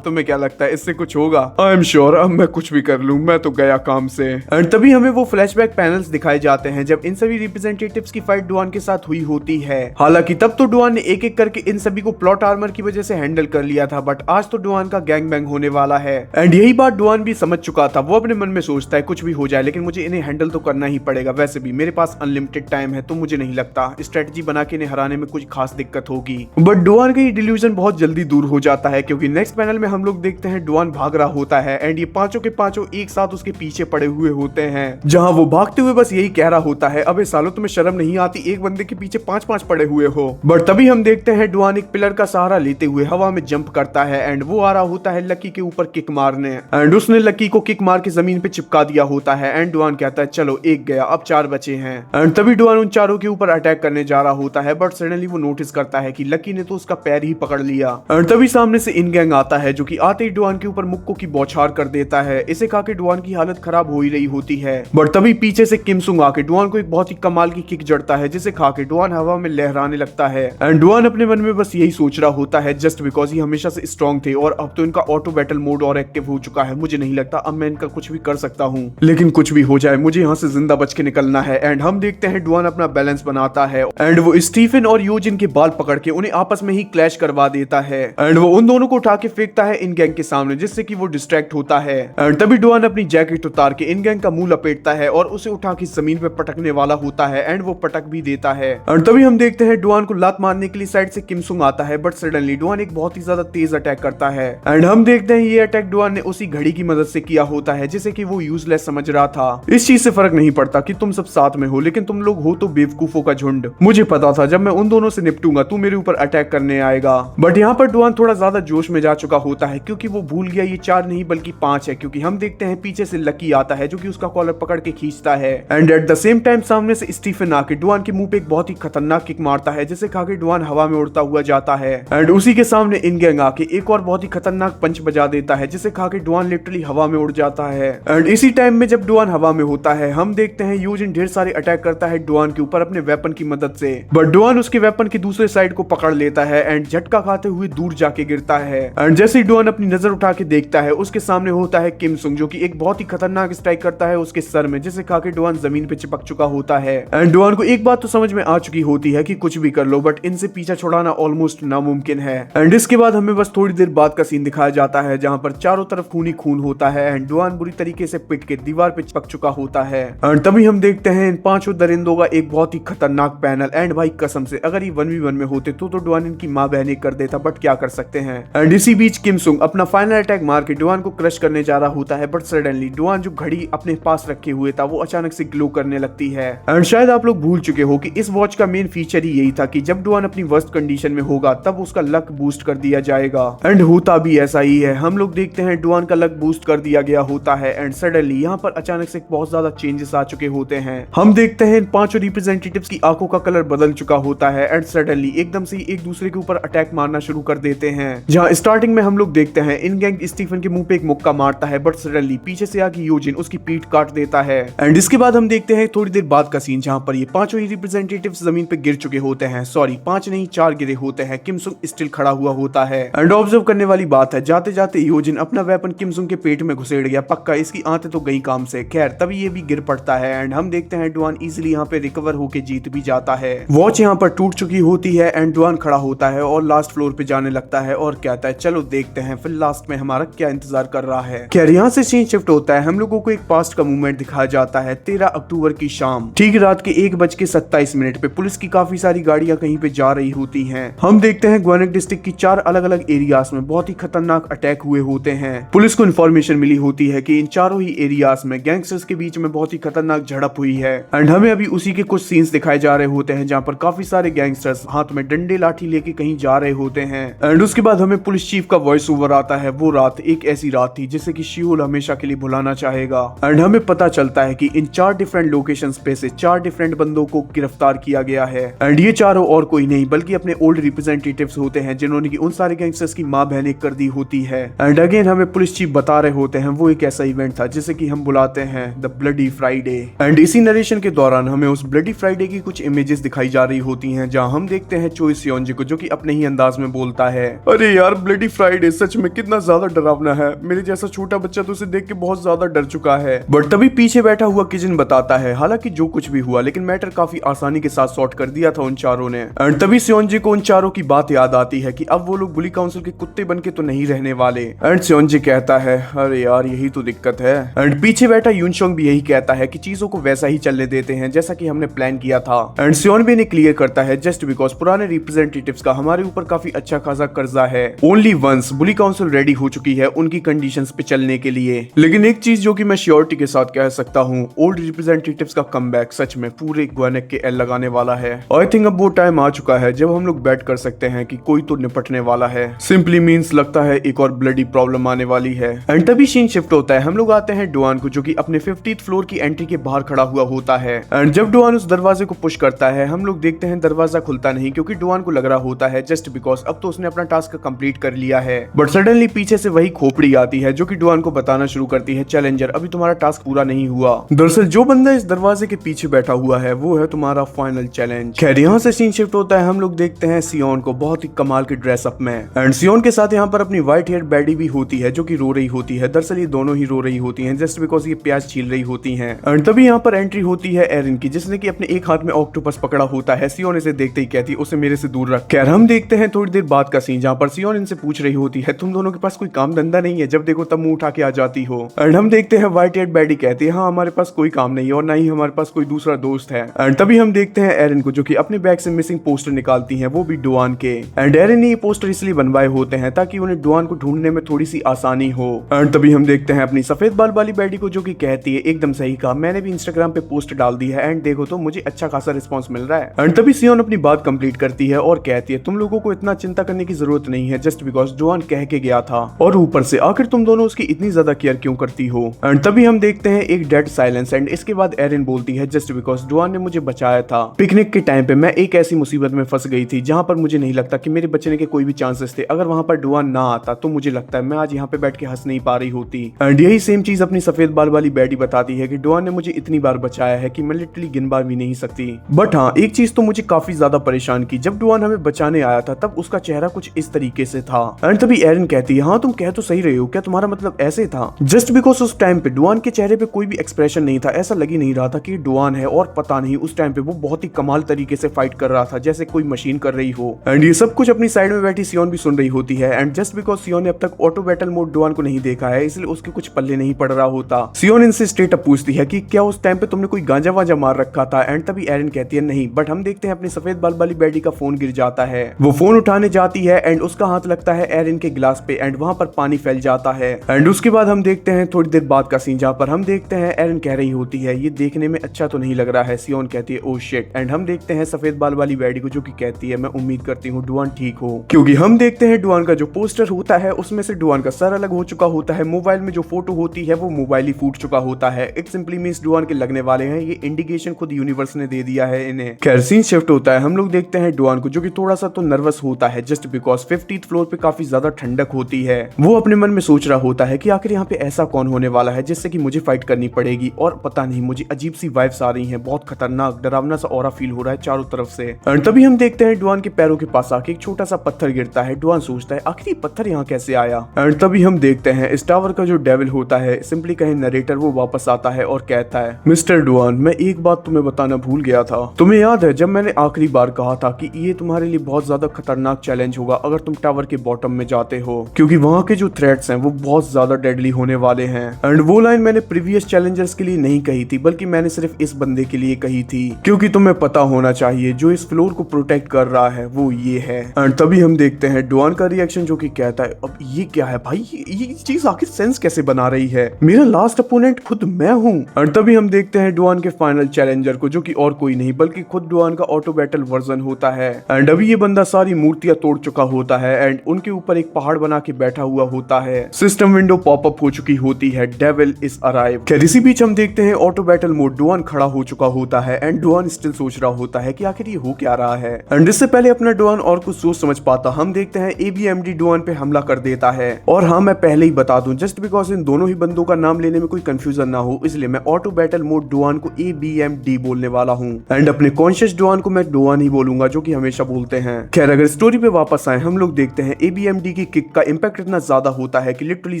तुम्हें क्या लगता है इससे कुछ होगा? आई एम श्योर अब मैं कुछ भी कर लूं, मैं तो गया काम से। एंड तभी हमें वो फ्लैशबैक पैनल्स दिखाए जाते हैं जब इन सभी रिप्रेजेंटेटिव्स की फाइट डुआन के साथ हुई होती है। हालांकि तब तो डुआन ने एक एक करके इन सभी को प्लॉट आर्मर की वजह से हैंडल कर लिया था बट आज तो डुआन का गैंग बैंग होने वाला है। एंड यही बात डुआन भी समझ चुका था। वो अपने मन में सोचता है कुछ भी हो जाए लेकिन मुझे इन्हें हैंडल तो करना ही पड़ेगा। वैसे भी मेरे पास अनलिमिटेड टाइम है तो मुझे नहीं लगता स्ट्रेटजी बना के इन्हें हराने में कुछ खास दिक्कत होगी। बट डुआन का ये डिल्यूजन बहुत जल्दी दूर हो जाता है क्योंकि नेक्स्ट पैनल में हम लोग देखते हैं डुआन भाग रहा होता है। एंड ये पांचों के पांचों एक साथ उसके पीछे पड़े हुए होते हैं जहां वो भागते हुए बस यही कह रहा होता है अबे सालो तुम्हें शर्म नहीं आती, एक बंदे के पीछे 5-5 पड़े हुए हो। बट तभी हम देखते हैं डुआन एक पिलर का सहारा लेते हुए हवा में जंप करता है। एंड वो आ रहा होता है लकी के ऊपर किक मारने। एंड उसने लकी को किक मार के जमीन पे चिपका दिया होता है। एंड डुआन कहता है चलो एक गया अब 4 बचे हैं। एंड तभी डुआन उन चारों के ऊपर अटैक करने जा रहा होता है बट सडनली वो नोटिस करता है कि लकी ने तो उसका पैर ही पकड़ लिया। एंड तभी सामने से इनगैंग आता है जो कि आते ही डुआन के ऊपर मुक्को की बौछार कर देता है। इसे खा के डुआन की हालत खराब हो ही रही होती है। बट तभी पीछे से किम सुंग आके डुआन को एक बहुत ही कमाल की किक जड़ता है जिसे खा के डुआन हवा में लहराने लगता है। एंड डुआन अपने मन में बस यही सोच रहा होता है जस्ट बिकॉज ये हमेशा से स्ट्रॉन्ग थे और अब तो इनका ऑटो बैटल मोड और एक्टिव हो चुका है, मुझे नहीं लगता अब मैं इनका कुछ भी कर सकता हूँ। लेकिन कुछ भी हो जाए मुझे यहाँ से जिंदा बच के निकलना है। एंड हम देखते हैं डुआन अपना बैलेंस बनाता है एंड वो स्टीफन और यूजिन के बाल पकड़ के उन्हें आपस में ही क्लैश करवा देता है। एंड वो उन दोनों को उठा के फेंकता है इन गैंग के सामने जिससे कि वो डिस्ट्रैक्ट होता है। एंड तभी डुआन अपनी जैकेट उतार के इन गैंग का मुंह लपेटता है और उसे उठा के जमीन पे पटकने वाला होता है। एंड वो पटक भी देता है। एंड तभी हम देखते हैं डुआन को लात मारने के लिए साइड से किम सुंग आता है बट सडनली डुआन एक बहुत ही ज्यादा तेज अटैक करता है। एंड हम देखते हैं ये अटैक डुआन ने उसी घड़ी की मदद से किया होता है जिसे कि वो यूजलेस समझ रहा था। इस चीज से फर्क नहीं पड़ता कि तुम सब साथ में हो लेकिन तुम लोग हो तो बेवकूफों का झुंड। मुझे पता था जब मैं उन दोनों से निपटूंगा तू मेरे ऊपर अटैक करने आएगा। बट यहाँ पर डुआन थोड़ा ज्यादा जोश में जा चुका होता है क्योंकि वो भूल गया ये 4 नहीं बल्कि 5 है, क्योंकि हम देखते हैं पीछे से लकी आता है जो कि उसका कॉलर पकड़ के खींचता है and at the same time सामने से स्टीफन आके डुआन के मुंह पे एक बहुत ही खतरनाक किक मारता है जिसे खा के डुआन हवा में उड़ता हुआ जाता है एंड उसी के सामने इन गैंग आके एक और बहुत ही खतरनाक पंच बजा देता है जिसे खा के डुआन लिटरली हवा में उड़ जाता है एंड इसी टाइम में जब डुआन हवा में होता है हम देखते हैं यूजिन ढेर सारे अटैक करता है डुआन के ऊपर अपने वेपन की मदद से, बट डुआन उसके वेपन की दूसरे साइड को पकड़ लेता है एंड झटका खाते हुए दूर जाके गिरता है एंड जैसे ही डुआन अपनी नजर उठा के देखता है उसके सामने होता है किम सुंग जो कि एक बहुत ही खतरनाक स्ट्राइक करता है उसके सर में जिसे खा के डुआन जमीन पे चिपक चुका होता है एंड डुआन को एक बात तो समझ में आ चुकी होती है कि कुछ भी कर लो बट इनसे पीछा छुड़ाना ऑलमोस्ट नामुमकिन है एंड इसके बाद हमें बस थोड़ी देर बाद का सीन दिखाया जाता है जहां पर चारों तरफ खून ही खून होता है एंड डुआन बुरी तरीके से पिट के दीवार पे चिपक चुका होता है एंड तभी हम देखते हैं इन 5 दरिंदों का एक बहुत ही खतरनाक पैनल एंड भाई कसम से अगर ये 1v1 में होते तो डुआन इनकी मां बहने कर देता, बट क्या कर सकते हैं। एंड इसी बीच किम सुंग अपना फाइनल अटैक मार के डुआन को क्रश करने जा रहा होता है, बट सडनली डुआन जो घड़ी अपने पास रखे हुए था वो अचानक से ग्लो करने लगती है। एंड शायद आप लोग भूल चुके हो कि इस वॉच का मेन फीचर ही यही था कि जब डुआन अपनी वर्स्ट कंडीशन में होगा तब उसका लक बूस्ट कर दिया जाएगा एंड होता भी ऐसा ही है। हम लोग देखते हैं डुआन का लक बूस्ट कर दिया गया होता है एंड सडनली यहाँ पर अचानक से बहुत ज्यादा चेंजेस आ चुके होते हैं। हम देखते हैं इन 5 रिप्रेजेंटेटिव्स की आंखों का कलर बदल चुका होता है एंड सडनली एकदम से एक दूसरे के ऊपर अटैक मारना शुरू कर देते हैं। जहां स्टार्टिंग में हम लोग देखते हैं इन गैंग स्टीफन के मुंह पे एक मुक्का मारता है, बट सडनली पीछे से आके यूजिन उसकी पीठ काट देता है। एंड इसके बाद हम देखते हैं थोड़ी देर बाद का सीन जहां पर ये 5 ही रिप्रेजेंटेटिव्स जमीन पे गिर चुके होते हैं। सॉरी 5 नहीं 4 गिरे होते हैं। किम सुंग स्टिल खड़ा हुआ होता है एंड ऑब्जर्व करने वाली बात है जाते जाते यूजिन अपना वेपन किम सुंग के पेट में घुसेड़ गया, पक्का इसकी आंतें तो गई काम से। खैर तभी ये भी गिर पड़ता है एंड हम देखते हैं डुआन इजीली यहाँ पे रिकवर होके जीत भी जाता है। वॉच यहाँ पर टूट चुकी होती है एंड डुआन खड़ा होता है और लास्ट फ्लोर पे जाने लगता है और कहता है चलो देखते हैं फिर लास्ट में हमारा क्या इंतजार कर रहा है। खैर यहाँ से सीन शिफ्ट होता है, हम लोगों को एक पास्ट का मूवमेंट दिखाया जाता है 13 अक्टूबर की शाम, ठीक रात के 1:27 पे पुलिस की काफी सारी गाड़ियां कहीं पे जा रही होती हैं। हम देखते हैं ग्वानिक डिस्ट्रिक्ट की 4 अलग अलग एरियाज में बहुत ही खतरनाक अटैक हुए होते हैं। पुलिस को इन्फॉर्मेशन मिली होती है कि इन चारों ही एरियाज में गैंगस्टर्स के बीच में बहुत ही खतरनाक झड़प हुई है एंड हमें अभी उसी के कुछ सीन्स दिखाए जा रहे होते हैं जहाँ पर काफी सारे गैंगस्टर्स हाथ में डंडे लाठी लेके कहीं जा रहे होते हैं। एंड उसके बाद हमें पुलिस चीफ का वॉइस ओवर आता है। वो रात एक ऐसी रात थी जिसे कि शियोल हमेशा के लिए भुलाना चाहेगा एंड हमें पता चलता है कि इन 4 डिफरेंट लोकेशंस पे से 4 डिफरेंट बंदों को गिरफ्तार किया गया है एंड ये चारों और कोई नहीं बल्कि अपने ओल्ड रिप्रेजेंटेटिव्स होते हैं जिन्होंने की उन सारे गैंगस्टर्स की मां बहनें कर दी होती है। एंड अगेन हमें पुलिस चीफ बता रहे होते हैं वो एक ऐसा इवेंट था जिसे कि हम बुलाते हैं द ब्लडी फ्राइडे। एंड इसी नरेशन के दौरान हमें उस ब्लडी फ्राइडे की कुछ इमेजेस दिखाई जा रही होती हैं जहां हम देखते हैं चोई सियोंजी को जो कि अपने ही अंदाज में बोलता है, अरे यार ब्लडी फ्राइडे सच में कितना ज्यादा डरावना है, मेरे जैसा छोटा बच्चा तो उसे देख के बहुत ज्यादा डर चुका है। बट तभी पीछे बैठा हुआ किजन बताता है हालांकि जो कुछ भी हुआ लेकिन मैटर काफी आसानी के साथ सॉर्ट कर दिया था उन चारों ने। एंड तभी सियोंजी को उन चारों की बात याद आती है कि अब वो लोग बुली काउंसिल के कुत्ते बन के तो नहीं रहने वाले। एंड सियोंजी कहता है अरे यार यही तो दिक्कत है। एंड पीछे बैठा यूनशोंग भी यही कहता है कि चीजों को वैसा ही चलने देते हैं जैसा कि हमने प्लान किया था। एंड सियोन भी ने क्लियर करता है जस्ट बिकॉज पुराने रिप्रेजेंटेटिव्स का हमारे ऊपर काफी अच्छा खासा कर्जा है। ओनली वंस बुली काउंसिल रेडी हो चुकी है उनकी कंडीशंस पे चलने के लिए। लेकिन एक चीज जो कि मैं श्योरिटी के साथ कह सकता हूँ, ओल्ड रिप्रेजेंटेटिव्स का कमबैक सच में पूरे ग्वानिक के एल लगाने वाला है। आई थिंक अब वो टाइम आ चुका है जब हम लोग बैट कर सकते हैं कि कोई तो निपटने वाला है। सिंपली मींस लगता है एक और ब्लडी प्रॉब्लम आने वाली है। एंड तभी सीन शिफ्ट होता है, हम लोग आते हैं डुआन को जो कि अपने 50th फ्लोर की एंट्री के बाहर खड़ा हुआ होता है। एंड जब डुआन उस दरवाजे को पुश करता है हम लोग देखते हैं दरवाजा खुलता नहीं क्योंकि डुआन को लग रहा होता है जस्ट बिकॉज अब तो उसने अपना टास्क कंप्लीट कर लिया है। बट सडनली पीछे से वही खोपड़ी आती है जो कि डुआन को बताना शुरू करती है चैलेंजर अभी तुम्हारा टास्क पूरा नहीं हुआ। दरअसल जो बंदा इस दरवाजे के पीछे बैठा हुआ है वो है तुम्हारा फाइनल चैलेंज। खैर यहाँ से सीन शिफ्ट होता है, हम लोग देखते हैं सियोन को बहुत ही कमाल के ड्रेसअप में। एंड सियोन के साथ यहाँ पर अपनी व्हाइट हेयर बैडी भी होती है जो कि रो रही होती है। दरअसल ये दोनों ही रो रही होती हैं जस्ट बिकॉज ये प्याज छील रही होती हैं। एंड तभी यहाँ पर एंट्री होती है एरिन की जिसने कि अपने एक हाथ में ऑक्टोपस पकड़ा होता है। सियोन इसे देखते ही कहती है उसे मेरे से दूर रख। खैर हम देखते हैं थोड़ी देर बाद का सीन जहाँ पर सियोन इनसे पूछ रही होती है तुम दोनों के पास कोई काम धंधा नहीं है, जब देखो तब मुंह उठा के आ जाती हो। एंड हम देखते हैं व्हाइट हेयर बैडी कहती है हाँ हमारे पास कोई काम नहीं है और ना ही हमारे पास कोई दूसरा दोस्त है। एंड तभी हम देखते हैं एरिन को जो कि अपने बैग से मिसिंग पोस्टर निकालती है, वो भी डुआन के। एंड एरिन ने ये पोस्टर इसलिए बनवाए होते हैं ताकि उन्हें डुआन को ढूंढने में थोड़ी सी आसानी हो। एंड तभी हम देखते हैं अपनी सफेद बाल वाली बैडी को जो कि कहती है एकदम सही कहा, मैंने भी इंस्टाग्राम पे पोस्ट डाल दी है एंड देखो तो मुझे अच्छा खासा रिस्पॉन्स मिल रहा है। एंड तभी सियोन अपनी बात कंप्लीट करती है और कहती है तुम लोगों को इतना चिंता करने की जरूरत नहीं है जस्ट बिकॉज डुआन कह के गया था, और ऊपर से आखिर तुम दोनों उसकी इतनी ज्यादा केयर क्यों करती हो। एंड तभी हम देखते हैं एक डेड साइलेंस, एंड इसके बाद एरिन बोलती है जस्ट बिकॉज डुआन ने मुझे बचाया था। पिकनिक के टाइम पे मैं एक ऐसी मुसीबत में फंस गई थी जहां पर मुझे नहीं लगता कि मेरे बचने के कोई भी चांसेस थे। अगर वहां पर डुआन ना आता तो मुझे लगता है मैं आज यहाँ पे बैठ के हंस नहीं पा रही होती। एंड यही सेम चीज अपनी सफेद बाल वाली बैडी बताती है कि डुआन ने मुझे इतनी बार बचाया है कि मैं लिटरली गिन बार भी नहीं सकती। बट हाँ, एक चीज तो मुझे काफी ज्यादा परेशान की, जब डुआन हमें बचाने आया था तब उसका चेहरा कुछ इस तरीके से था। एंड तभी एरिन कहती है हाँ तुम कह तो सही रहे हो, क्या तुम्हारा मतलब ऐसे था? जस्ट बिकॉज उस टाइम पे डुआन के चेहरे पे कोई भी एक्सप्रेशन नहीं था, ऐसा लग ही नहीं रहा था कि डुआन है, और पता नहीं उस टाइम पे वो बहुत ही कमाल तरीके से फाइट कर रहा था जैसे कोई मशीन कर रही हो। एंड ये सब कुछ अपनी साइड में बैठी सियोन भी सुन रही होती है। एंड जस्ट बिकॉज सियोन ने अब तक ऑटो बैटल मोड डुआन को नहीं देखा है, इसलिए उसके कुछ पल्ले नहीं पड़ रहा होता। सियोन इनसे स्ट्रेट अप पूछती है कि क्या उस टाइम पे तुमने कोई गांजा वांजा मार रखा था? एंड तभी एरिन कहती है नहीं, बट हम देखते हैं अपने सफेद बाल वाली बैडी का फोन गिर जाता है। वो फोन उठाने जाती है एंड उसका हाथ लगता है एरिन के गिलास पे, एंड वहां पर पानी फैल जाता है। एंड उसके बाद हम देखते हैं थोड़ी देर बाद का सीन, जहां पर हम देखते हैं एरिन कह रही होती है ये देखने में अच्छा तो नहीं लग रहा है। सियोन कहती है ओह शिट। एंड हम देखते हैं सफेद बाल वाली बैडी को, जो कि कहती है मैं उम्मीद करती हूँ डुआन ठीक हो, क्योंकि हम देखते हैं डुआन का जो पोस्टर होता है उसमें से डुआन का सर अलग हो चुका होता है। मोबाइल में जो फोटो होती है वो मोबाइल ही फूट चुका होता है। इट सिंपली मींस डुआन के लगने वाले हैं। ये इंडिकेशन खुद यूनिवर्स ने दे दिया है इन्हें। खैर सीन शिफ्ट होता है, हम लोग देखते हैं डुआन को, जो कि थोड़ा सा तो नर्वस होता है जस्ट बिकॉज 50th फ्लोर पे काफी ज्यादा ठंडक होती है। वो अपने मन में सोच रहा होता है कि आखिर यहाँ पे ऐसा कौन होने वाला है जिससे कि मुझे फाइट करनी पड़ेगी, और पता नहीं मुझे अजीब सी वाइब्स आ रही हैं, बहुत खतरनाक डरावना सा ऑरा फील हो रहा है चारों तरफ से। और तभी हम देखते हैं डुआन के पैरों के पास आके एक छोटा सा पत्थर गिरता है। डुआन सोचता है आखिर ये पत्थर यहाँ कैसे आया। और तभी हम देखते हैं इस टावर का जो डेविल होता है, सिंपली कहे नरेटर, वो वापस आता है और कहता है मिस्टर डुआन मैं एक बात तुम्हें बताना भूल गया था। तुम्हें याद है जब मैंने आखिरी बार कहा था कि ये तुम्हारे लिए बहुत ज्यादा खतरनाक चैलेंज होगा अगर तुम टावर के बॉटम में जाते हो, क्योंकि वहाँ के जो थ्रेट्स हैं वो बहुत ज्यादा डेडली होने वाले हैं। एंड वो लाइन मैंने प्रीवियस चैलेंजर्स के लिए नहीं कही थी, बल्कि मैंने सिर्फ इस बंदे के लिए कही थी, क्योंकि तुम्हें पता होना चाहिए जो इस फ्लोर को प्रोटेक्ट कर रहा है वो ये है। एंड तभी हम देखते हैं डुआन का रिएक्शन, जो कि कहता है अब ये क्या है भाई, ये चीज आखिर सेंस कैसे बना रही है, मेरा लास्ट अपोनेंट खुद मैं हूँ। और तभी हम देखते हैं डुआन के फाइनल चैलेंजर को, जो कि और कोई नहीं बल्कि खुद डुआन का ऑटो बैटल वर्जन होता है। एंड अभी ये बंदा सारी मूर्तियां तोड़ चुका होता है एंड उनके ऊपर एक पहाड़ बना के बैठा हुआ होता है। सिस्टम विंडो पॉपअप हो चुकी होती है, डेविल इज अराइव। खैर इसी बीच हम देखते हैं ऑटो बैटल मोड डुआन खड़ा हो चुका होता है एंड डुआन स्टिल सोच रहा होता है कि आखिर ये हो क्या रहा है। एंड इससे पहले अपना डुआन और कुछ सोच समझ पाता, हम देखते हैं एबीएमडी डुआन पे हमला कर देता है। और हाँ मैं पहले ही बता दूं, जस्ट बिकॉज इन दोनों ही बंदों का नाम लेने में कोई कंफ्यूजन ना हो, इसलिए मैं ऑटो बैटल मोड डुआन को एबीएमडी बोलने वाला हूँ। एंड अपने कॉन्शियस डुआन को मैं डुआन ही बोलूंगा, जो कि हमेशा बोलते हैं। खैर अगर स्टोरी पे वापस आए, हम लोग देखते हैं एबीएमडी की किक का इंपैक्ट इतना ज्यादा होता है कि लिटरली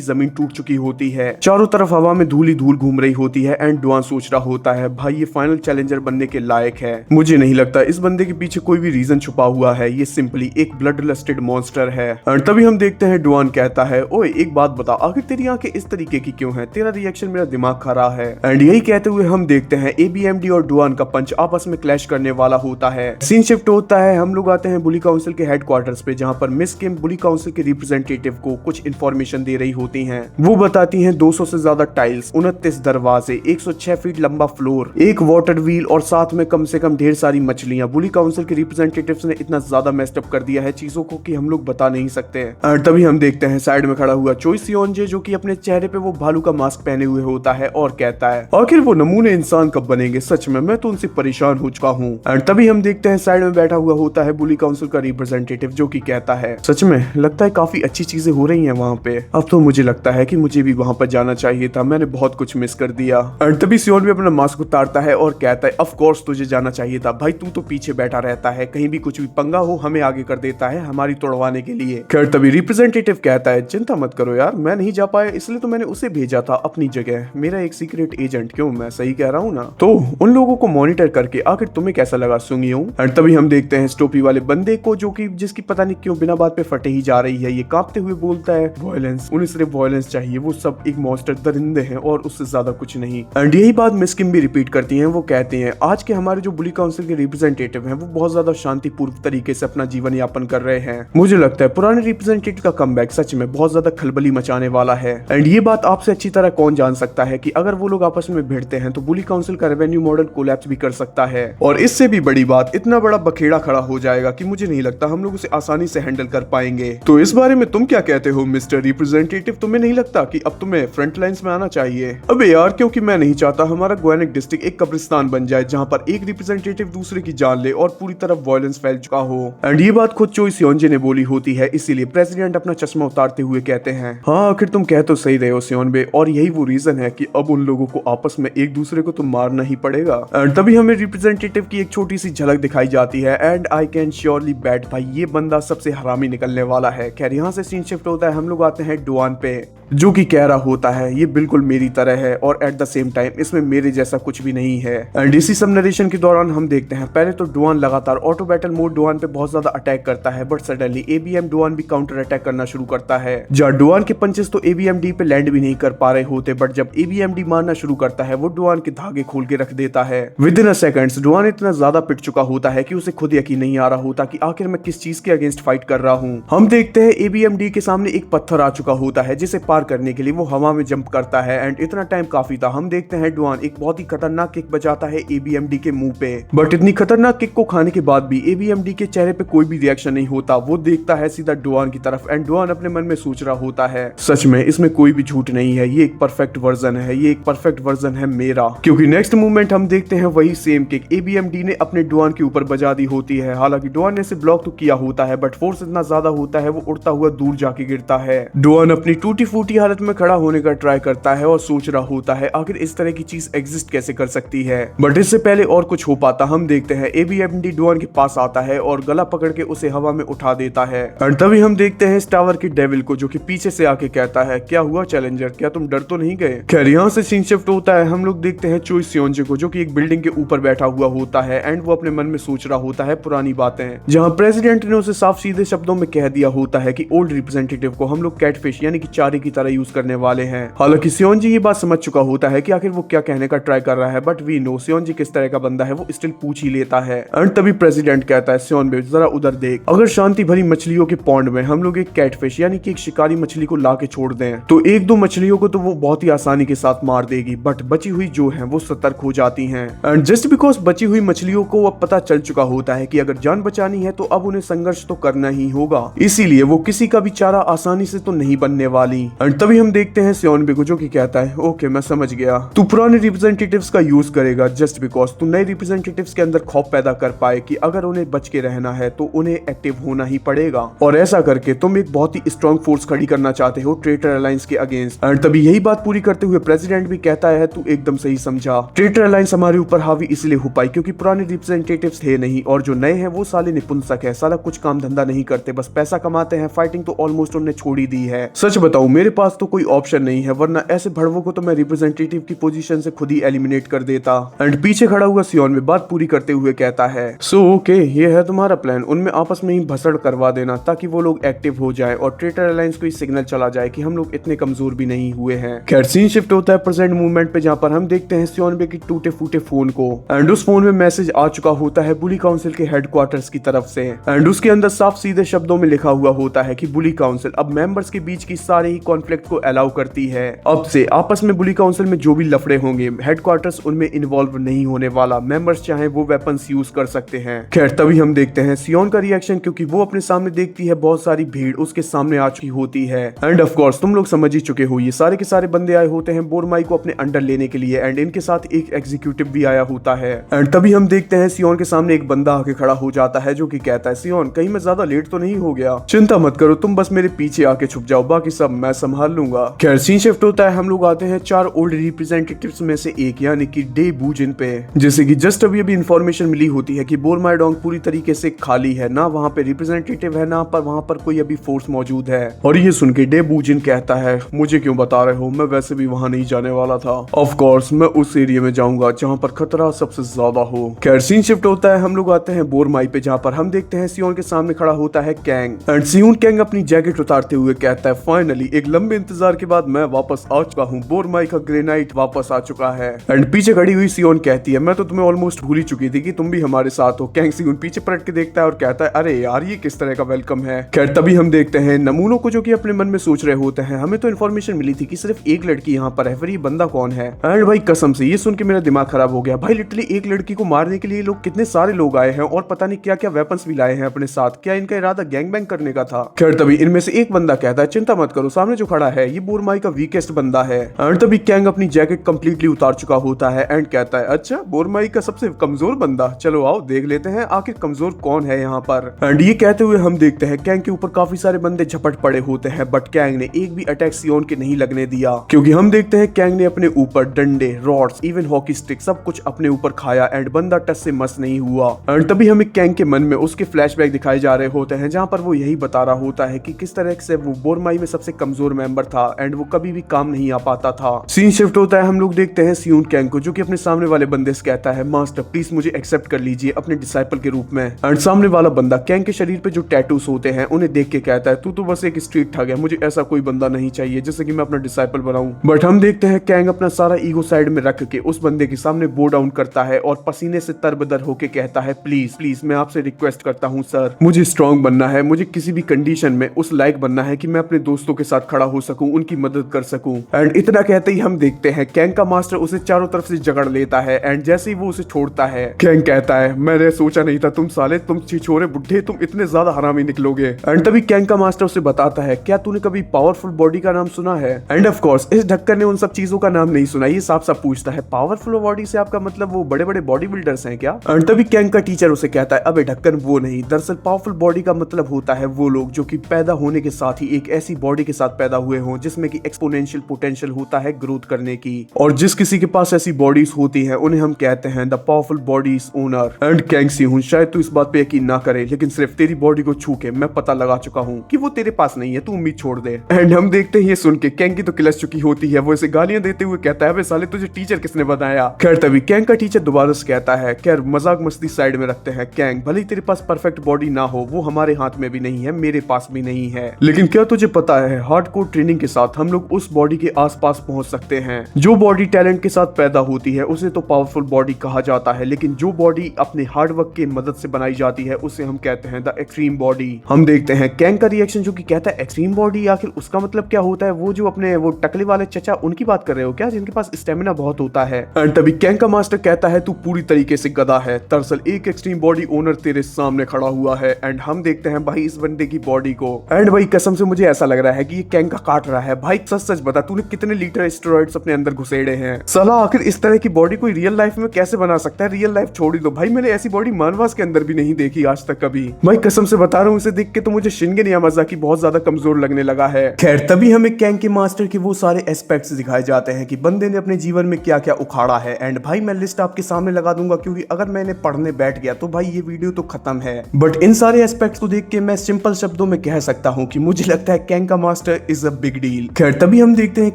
जमीन टूट चुकी होती है, चारों तरफ हवा में धूल ही धूल घूम रही होती है। एंड डुआन सोच रहा होता है भाई ये फाइनल चैलेंजर बनने के लायक है। मुझे नहीं लगता इस बंदे के पीछे कोई भी रीजन छुपा हुआ है, ये सिंपली एक ब्लड लस्टेड मॉन्स्टर है। और तभी हम देखते हैं डुआन कहता है ओए एक बात बता, आखिर तेरी आंखें इस तरीके की क्यों हैं? तेरा रिएक्शन मेरा दिमाग खा रहा है। एंड यही कहते हुए हम देखते हैं एबीएमडी और डुआन का पंच आपस में क्लैश करने वाला होता है। सीन शिफ्ट होता है, हम लोग आते हैं बुली काउंसिल के हेडक्वार्टर्स पे, जहां पर मिस किम बुली काउंसिल के रिप्रेजेंटेटिव को कुछ इन्फॉर्मेशन दे रही होती हैं। वो बताती हैं 200 से ज्यादा टाइल्स, 29 दरवाजे, 106 फीट लंबा फ्लोर, एक वाटर व्हील और साथ में कम से कम ढेर सारी मछलियां। बुली काउंसिल के रिप्रेजेंटेटिव्स ने इतना ज्यादा मेस्ड अप कर दिया है चीजों को कि हम लोग बता नहीं सकते। और तभी हम देखते हैं साइड में खड़ा हुआ चोई सियोनजे, जो कि अपने चेहरे पे वो भालू का मास्क पहने हुए होता है और कहता है आखिर वो नमूने इंसान कब बनेंगे, सच में मैं तो उनसे परेशान हो चुका हूँ। और तभी हम देखते हैं साइड में बैठा हुआ होता है बुली काउंसिल का रिप्रेजेंटेटिव, जो कि कहता है सच में लगता है काफी अच्छी चीजें हो रही हैं वहाँ पे, अब तो मुझे लगता है कि मुझे भी वहाँ पर जाना चाहिए था, मैंने बहुत कुछ मिस कर दिया। और तभी सियोन भी अपना मास्क उतारता है और कहता है ऑफ कोर्स तुझे जाना चाहिए था भाई, तू तो पीछे बैठा रहता है, कहीं भी कुछ भी पंगा हो हमें आगे कर देता है हमारी तोड़वाने के लिए। खैर तभी रिप्रेजेंटेटिव कहता है चिंता मत करो यार, मैं नहीं जा पाया इसलिए तो मैंने उसे भेजा था अपनी जगह, मेरा एक सीक्रेट एजेंट, क्यों मैं सही कह रहा हूँ ना? तो उन लोगों को मॉनिटर करके आखिर तुम्हें कैसा लगा सुंगियों? और तभी हम देखते हैं टोपी वाले बंदे को, जो कि जिसकी पता नहीं क्यों बिना बात पे फटे ही जा रही है। ये कांपते हुए बोलता है वायलेंस, उन्हें सिर्फ वायलेंस चाहिए, वो सब एक मॉन्स्टर दरिंदे हैं और उससे ज्यादा कुछ नहीं। एंड यही बात मिस किम भी रिपीट करती हैं, वो कहते हैं आज के हमारे जो बुली काउंसिल के रिप्रेजेंटेटिव हैं वो बहुत ज्यादा शांतिपूर्वक तरीके से अपना जीवन यापन कर रहे हैं। मुझे लगता है पुराने रिप्रेजेंटेटिव का कमबैक सच में बहुत ज्यादा खलबली मचाने वाला है। एंड ये बात आपसे अच्छी तरह कौन जान सकता है कि अगर वो लोग आपस में भिड़ते हैं तो बुली काउंसिल का रेवेन्यू मॉडल कोलैप्स भी कर सकता है, और इससे भी बड़ी बात इतना बड़ा बखेड़ा खड़ा हो जाएगा कि मुझे नहीं लगता हम लोग उसे आसानी से हैंडल कर पाएंगे। तो इस बारे में तुम क्या कहते हो मिस्टर रिप्रेजेंटेटिव, तुम्हें नहीं लगता कि अब तुम्हें फ्रंट लाइंस में आना चाहिए? अबे यार, क्योंकि मैं नहीं चाहता हमारा ग्वानिक डिस्ट्रिक्ट एक कब्रिस्तान बन जाए जहां पर एक रिप्रेजेंटेटिव दूसरे की जान ले और पूरी तरफ वायलेंस फैल चुका हो। एंड ये बात खुद चोई सियोनजे ने बोली होती है, इसीलिए प्रेसिडेंट अपना चश्मा उतारते हुए कहते हैं, हाँ आखिर तुम कह तो सही रहे हो सियोनबे, और यही वो रीजन है कि अब उन लोगों को आपस में एक दूसरे को तो मारना ही पड़ेगा। एंड तभी हमें रिप्रेजेंटेटिव की एक छोटी सी झलक दिखाई जाती है and I can surely bat भाई ये बंदा सबसे हरामी निकलने वाला है। खैर यहाँ से सीन शिफ्ट होता है, हम लोग आते हैं डुआन पे, जो कि कह रहा होता है ये बिल्कुल मेरी तरह है और एट द सेम टाइम इसमें मेरे जैसा कुछ भी नहीं है। एंड इसी सब नरेशन के दौरान हम देखते हैं पहले तो डुआन लगातार ऑटो बैटल मोड डुआन पे बहुत ज्यादा अटैक करता है, बट सडनली एबीएम डुआन भी काउंटर अटैक करना शुरू करता है, जहाँ डुआन के पंचेस तो एबीएमडी पे लैंड भी नहीं कर पा रहे होते, बट जब एबीएमडी मारना शुरू करता है वो डुआन के धागे खोल के रख देता है। With in a seconds Duan इतना ज्यादा पिट चुका होता है कि उसे खुद यकीन नहीं आ रहा होता कि आखिर मैं किस चीज के अगेंस्ट फाइट कर रहा हूँ। हम देखते हैं एबीएमडी के सामने एक पत्थर आ चुका होता है जिसे पार करने के लिए वो हवा में जंप करता है एंड इतना टाइम काफी था। हम देखते हैं डुआन एक बहुत ही खतरनाक किक बजाता है एबीएमडी के मुंह पे, बट इतनी खतरनाक किक को खाने के बाद भी एबीएमडी के चेहरे पे कोई भी रिएक्शन नहीं होता। वो देखता है सीधा डुआन की तरफ एंड डुआन अपने मन में सोच रहा होता है सच में इसमें कोई भी झूठ नहीं है, ये एक परफेक्ट वर्जन है, ये एक परफेक्ट वर्जन है मेरा। क्योंकि नेक्स्ट मूवमेंट हम देखते हैं वही सेम किक एबीएमडी ने अपने डुआन के ऊपर बजा दी होती है। हालांकि डुआन ने इसे ब्लॉक तो किया होता है बट फोर्स इतना ज्यादा होता है वो उड़ता हुआ दूर जाके गिरता है। डुआन अपनी टूटी फूटी हालत में खड़ा होने का ट्राई करता है और सोच रहा होता है आखिर इस तरह की चीज एग्जिस्ट कैसे कर सकती है, बट इससे पहले और कुछ हो पाता। हम देखते हैं एबीएमडी डुआन के पास आता है और गला पकड़ के उसे हवा में उठा देता है। और तभी हम देखते हैं इस टावर के डेविल को जो कि पीछे से आके कहता है क्या हुआ चैलेंजर, क्या तुम डर तो नहीं गए? खैर यहाँ से सीन शिफ्ट होता है, हम लोग देखते हैं चोई सियोनजे को जो कि एक बिल्डिंग के ऊपर बैठा हुआ होता है एंड वो अपने मन में सोच रहा होता है पुरानी बातें, जहाँ प्रेसिडेंट ने उसे साफ सीधे शब्दों में कह दिया होता है कि ओल्ड रिप्रेजेंटेटिव को हम लोग कैटफिश यानी कि चारे की तरह यूज करने वाले हैं। हालांकि सियोनजी ये बात समझ चुका होता है कि आखिर वो क्या कहने का ट्राई कर रहा है, बट वी नो सियोनजी किस तरह का बंदा है, वो स्टिल पूछ ही लेता है। एंड तभी प्रेसिडेंट कहता है सियोनबे जरा उधर देख, अगर शांति भरी मछलियों के पॉन्ड में हम लोग एक कैटफिश यानी कि एक शिकारी मछली को ला के छोड़ दें तो एक दो मछलियों को तो वो बहुत ही आसानी के साथ मार देगी, बट बची हुई जो है वो सतर्क हो जाती हैं। एंड जस्ट बिकॉज बची हुई मछलियों को अब पता चल चुका होता है कि अगर जान बचानी है तो अब उन्हें संघर्ष तो करना ही होगा, इसीलिए वो किसी का भी चारा आसानी से तो नहीं बनने वाली। एंड तभी हम देखते हैं सियोनबे को जो कि कहता है ओके मैं समझ गया, तू पुराने रिप्रेजेंटेटिव्स का यूज करेगा जस्ट बिकॉज तू नए रिप्रेजेंटेटिव्स के अंदर खौफ पैदा कर पाए कि अगर उन्हें बच के रहना है तो उन्हें एक्टिव होना ही पड़ेगा, और ऐसा करके तुम एक बहुत ही स्ट्रॉन्ग फोर्स खड़ी करना चाहते हो ट्रेटर अलायंस के अगेंस्ट। एंड तभी यही बात पूरी करते हुए प्रेसिडेंट भी कहता है तू एकदम सही समझा, ट्रेटर अलायंस हमारे ऊपर हावी इसलिए हो पाई क्योंकि पुराने रिप्रेजेंटेटिव्स थे नहीं और जो नए हैं वो साले निपुंसक है, साला कुछ काम धंधा नहीं करते, बस पैसा कमाते हैं, फाइटिंग तो ऑलमोस्ट उन्होंने छोड़ ही दी है। सच बताऊं मेरे पास तो कोई ऑप्शन नहीं है, वरना ऐसे भड़वों को तो मैं रिप्रेजेंटेटिव की पोजीशन से खुद ही एलिमिनेट कर देता। एंड पीछे खड़ा हुआ सियोन में बात पूरी करते हुए कहता है सो ओके ये है तुम्हारा प्लान, उनमें आपस में ही भसड़ करवा देना ताकि वो लोग एक्टिव हो जाए और ट्रेटर अलायंस को सिग्नल चला जाए कि हम लोग इतने कमजोर भी नहीं हुए हैं। खैर सीन शिफ्ट होता है प्रेजेंट मूवमेंट पे जहाँ पर हम देखते हैं सियोनबे की टूटे फूटे फोन को एंड उस फोन में मैसेज आ चुका होता है बुली काउंसिल के हेडक्वार्टर्स की तरफ से एंड उसके अंदर साफ सीधे शब्दों में लिखा हुआ होता है कि बुली काउंसिल अब मेंबर्स के बीच की सारे ही कॉन्फ्लिक्ट को अलाउ करती है। अब से आपस में बुली काउंसिल में जो भी लफड़े होंगे हेडक्वार्टर्स उनमें इन्वॉल्व नहीं होने वाला, मेंबर्स चाहे वो वेपन्स यूज कर सकते हैं। खैर तभी हम देखते हैं सियोन का रिएक्शन क्योंकि वो अपने सामने देखती है बहुत सारी भीड़ उसके सामने आ चुकी होती है एंड ऑफ कोर्स तुम लोग समझ ही चुके हो ये सारे के सारे बंदे आए होते हैं बोरमाई को अपने अंडर लेने के लिए एंड इनके साथ एक एग्जीक्यूटिव भी आया होता है। एंड तभी हम देखते हैं सियोन के सामने एक बंदा आके खड़ा हो जाता है जो कि कहता है सियोन कहीं मैं ज्यादा लेट तो नहीं हो गया, चिंता मत करो तुम बस मेरे पीछे आके छुप जाओ, बाकी सब मैं संभाल लूंगा। खैर सीन शिफ्ट होता है, हम लोग आते हैं 4 ओल्ड रिप्रेजेंटेटिव्स में से एक यानी कि डे बूजिन पे, जैसे कि जस्ट अभी इन्फॉर्मेशन मिली होती है कि बोरमाईडोंग पूरी तरीके से खाली है, ना वहाँ पे रिप्रेजेंटेटिव है ना पर वहाँ पर कोई अभी फोर्स मौजूद है। और ये सुन के डे बूजिन कहता है मुझे क्यों बता रहे हो, मैं वैसे भी वहाँ नहीं जाने वाला था, ऑफ कोर्स मैं उस एरिया में जाऊंगा जहाँ पर खतरा सबसे ज्यादा हो। खैर सीन शिफ्ट होता है, हम लोग आते हैं बोरमाई पे जहाँ पर हम देखते हैं सियोन के सामने खड़ा होता है कैंग एंड सियोन कैंग अपनी जैकेट उतारते हुए कहता है फाइनली एक लंबे लंबे इंतजार के बाद मैं वापस आ चुका हूँ। बोरमाई का ग्रेनाइट वापस आ चुका है। एंड पीछे खड़ी हुई सियोन कहती है मैं तो तुम्हें ऑलमोस्ट भूल ही चुकी थी कि तुम भी हमारे साथ हो। कैंग सियोन पीछे पलट के देखता है और कहता है अरे यार ये किस तरह का वेलकम है। खैर तभी हम देखते हैं नमूनों को जो कि अपने मन में सोच रहे होते हैं हमें तो इन्फॉर्मेशन मिली थी कि सिर्फ एक लड़की यहाँ पर है, फिर ये बंदा कौन है। एंड भाई कसम से ये सुन के मेरा दिमाग खराब हो गया। भाई लिटरली एक लड़की को मारने के लिए लोग कितने सारे लोग आए हैं और पता नहीं क्या क्या वेपन्स भी लाए हैं अपने साथ। क्या इनका इरादा गैंग बैंग करने का था। खैर तभी इनमें से एक बंदा कहता है चिंता मत करो, सामने जो खड़ा है ये बोरमाई का वीकेस्ट बंदा है। एंड तभी कैंग अपनी जैकेट कंप्लीटली उतार चुका होता है एंड कहता है अच्छा बोरमाई का सबसे कमजोर बंदा, चलो आओ देख लेते हैं आखिर कमजोर कौन है यहाँ पर। एंड ये कहते हुए हम देखते हैं कैंग के ऊपर काफी सारे बंदे झपट पड़े होते हैं, बट कैंग ने एक भी अटैक सियोन के नहीं लगने दिया, क्योंकि हम देखते हैं कैंग ने अपने ऊपर डंडे, रॉड्स, इवन हॉकी स्टिक सब कुछ अपने ऊपर खाया एंड बंदा टच से मस नहीं हुआ। एंड तभी हमें कैंग के मन में उसके फ्लैशबैक दिखाए जा रहे होते हैं जहां पर वो यही बता रहा होता है कि किस तरह से वो बोरमाई में सबसे कमजोर मेंबर था एंड वो कभी भी काम नहीं आ पाता था। सीन शिफ्ट होता है, हम लोग देखते हैं सियोन कैंग को जो कि अपने सामने वाले बंदे से कहता है मास्टर प्लीज मुझे एक्सेप्ट कर लीजिए अपने डिसाइपल के रूप में। एंड सामने वाला बंदा कैंग के शरीर पे जो टैटूस होते हैं उन्हें देख के कहता है तू तो बस एक स्ट्रीट ठग है, मुझे ऐसा कोई बंदा नहीं चाहिए जिससे कि मैं अपना डिसाइपल बनाऊं। बट हम देखते हैं कैंग अपना सारा ईगो साइड में रख के उस बंदे के सामने बो डाउन करता है और पसीने से तरबदर होके कहता है प्लीज प्लीज मैं आपसे रिक्वेस्ट करता हूँ सर, मुझे स्ट्रांग बनना है, मुझे किसी भी कंडीशन में उस लायक बनना है कि मैं अपने दोस्तों के साथ खड़ा हो सकूं, उनकी मदद कर सकूं। एंड इतना कहते ही हम देखते हैं कैंग का मास्टर उसे चारों तरफ से जकड़ लेता है एंड जैसे ही वो उसे छोड़ता है कैंग कहता है मैंने सोचा नहीं था तुम साले, तुम छिछोरे बुढ़े, तुम इतने ज्यादा हरामी निकलोगे। एंड तभी कैंग का मास्टर उसे बताता है क्या तूने कभी पावरफुल बॉडी का नाम सुना है। एंड ऑफ कोर्स इस ढक्कन ने उन सब चीजों का नाम नहीं सुना, ये साफ साफ पूछता है पावरफुल बॉडी से आपका मतलब वो बड़े बड़े बॉडी बिल्डर्स हैं क्या। एंड तभी कैंग का टीचर उसे कहता है अबे ढक्कन वो नहीं, दरअसल पावरफुल बॉडी का मतलब होता है वो लोग जो कि पैदा होने के साथ ही एक ऐसी बॉडी के साथ पैदा हुए हों जिसमें कि एक्सपोनेंशियल पोटेंशियल होता है ग्रोथ करने की, और जिस किसी के पास ऐसी बॉडीज होती है उन्हें हम कहते हैं the powerful bodies owner. And Kang Sion शायद तू इस बात पे यकीन ना करे लेकिन सिर्फ तेरी बॉडी को छू के मैं पता लगा चुका हूँ कि वो तेरे पास नहीं है, तू उम्मीद छोड़ दे। एंड हम देखते हैं ये सुन के कैंग की तो किलस चुकी होती है, वो इसे गालियां देते हुए कहता है साले तुझे टीचर किसने बताया। खैर तभी कैंग का टीचर दोबारा से कहता है खैर मजाक मस्ती साइड में रखते हैं कैंग, भले ही तेरे पास परफेक्ट बॉडी ना हो वो हमारे हाथ में भी नहीं है, मेरे पास भी नहीं है, लेकिन क्या तुझे पता है हार्डकोर ट्रेनिंग के साथ हम लोग उस बॉडी के आसपास पहुंच सकते हैं। जो बॉडी टैलेंट के साथ पैदा होती है उसे तो पावरफुल बॉडी कहा जाता है, लेकिन जो बॉडी अपने हार्ड वर्क की मदद से बनाई जाती है उसे हम कहते हैं द एक्सट्रीम बॉडी। हम देखते हैं कैंग का रिएक्शन जो कि कहता है एक्सट्रीम बॉडी, आखिर उसका मतलब क्या होता है। वो जो अपने वो टकले वाले चचा उनकी बात कर रहे हो क्या, जिनके पास स्टेमिना बहुत होता है। एंड तभी कैंग का मास्टर कहता है तू पूरी तरीके से गधा है, दरअसल एक एक्सट्रीम बॉडी ओनर तेरे सामने खड़ा हुआ है। एंड हम देखते हैं भाई इस बंदे की बॉडी को, एंड भाई कसम से मुझे ऐसा लग रहा है कि ये कैंग का काट रहा है। भाई सच सच बता तूने कितने लीटर स्टेरॉइड्स अपने अंदर घुसेड़े हैं साला, आखिर इस तरह की बॉडी कोई रियल लाइफ में कैसे बना सकता है। रियल लाइफ छोड़ ही दो भाई, मैंने ऐसी बॉडी मानवास के अंदर भी नहीं देखी आज तक कभी। भाई कसम से बता रहा हूँ इसे देख के तो मुझे शिनगेन यामाज़ाकी बहुत ज्यादा कमजोर लगने लगा है। खैर तभी हमें कैंग के मास्टर के वो सारे एस्पेक्ट्स दिखाए जाते हैं कि बंदे ने अपने जीवन में क्या क्या उखाड़ा है। एंड भाई मैं लिस्ट आपके सामने लगा दूंगा क्योंकि अगर मैं इन्हें पढ़ने बैठ गया तो भाई ये वीडियो तो खत्म है। बट इन सारे एस्पेक्ट्स को देख के मैं सिंपल शब्दों में कह सकता हूँ कि मुझे लगता है कैंग का master is a big deal. खैर तभी हम देखते हैं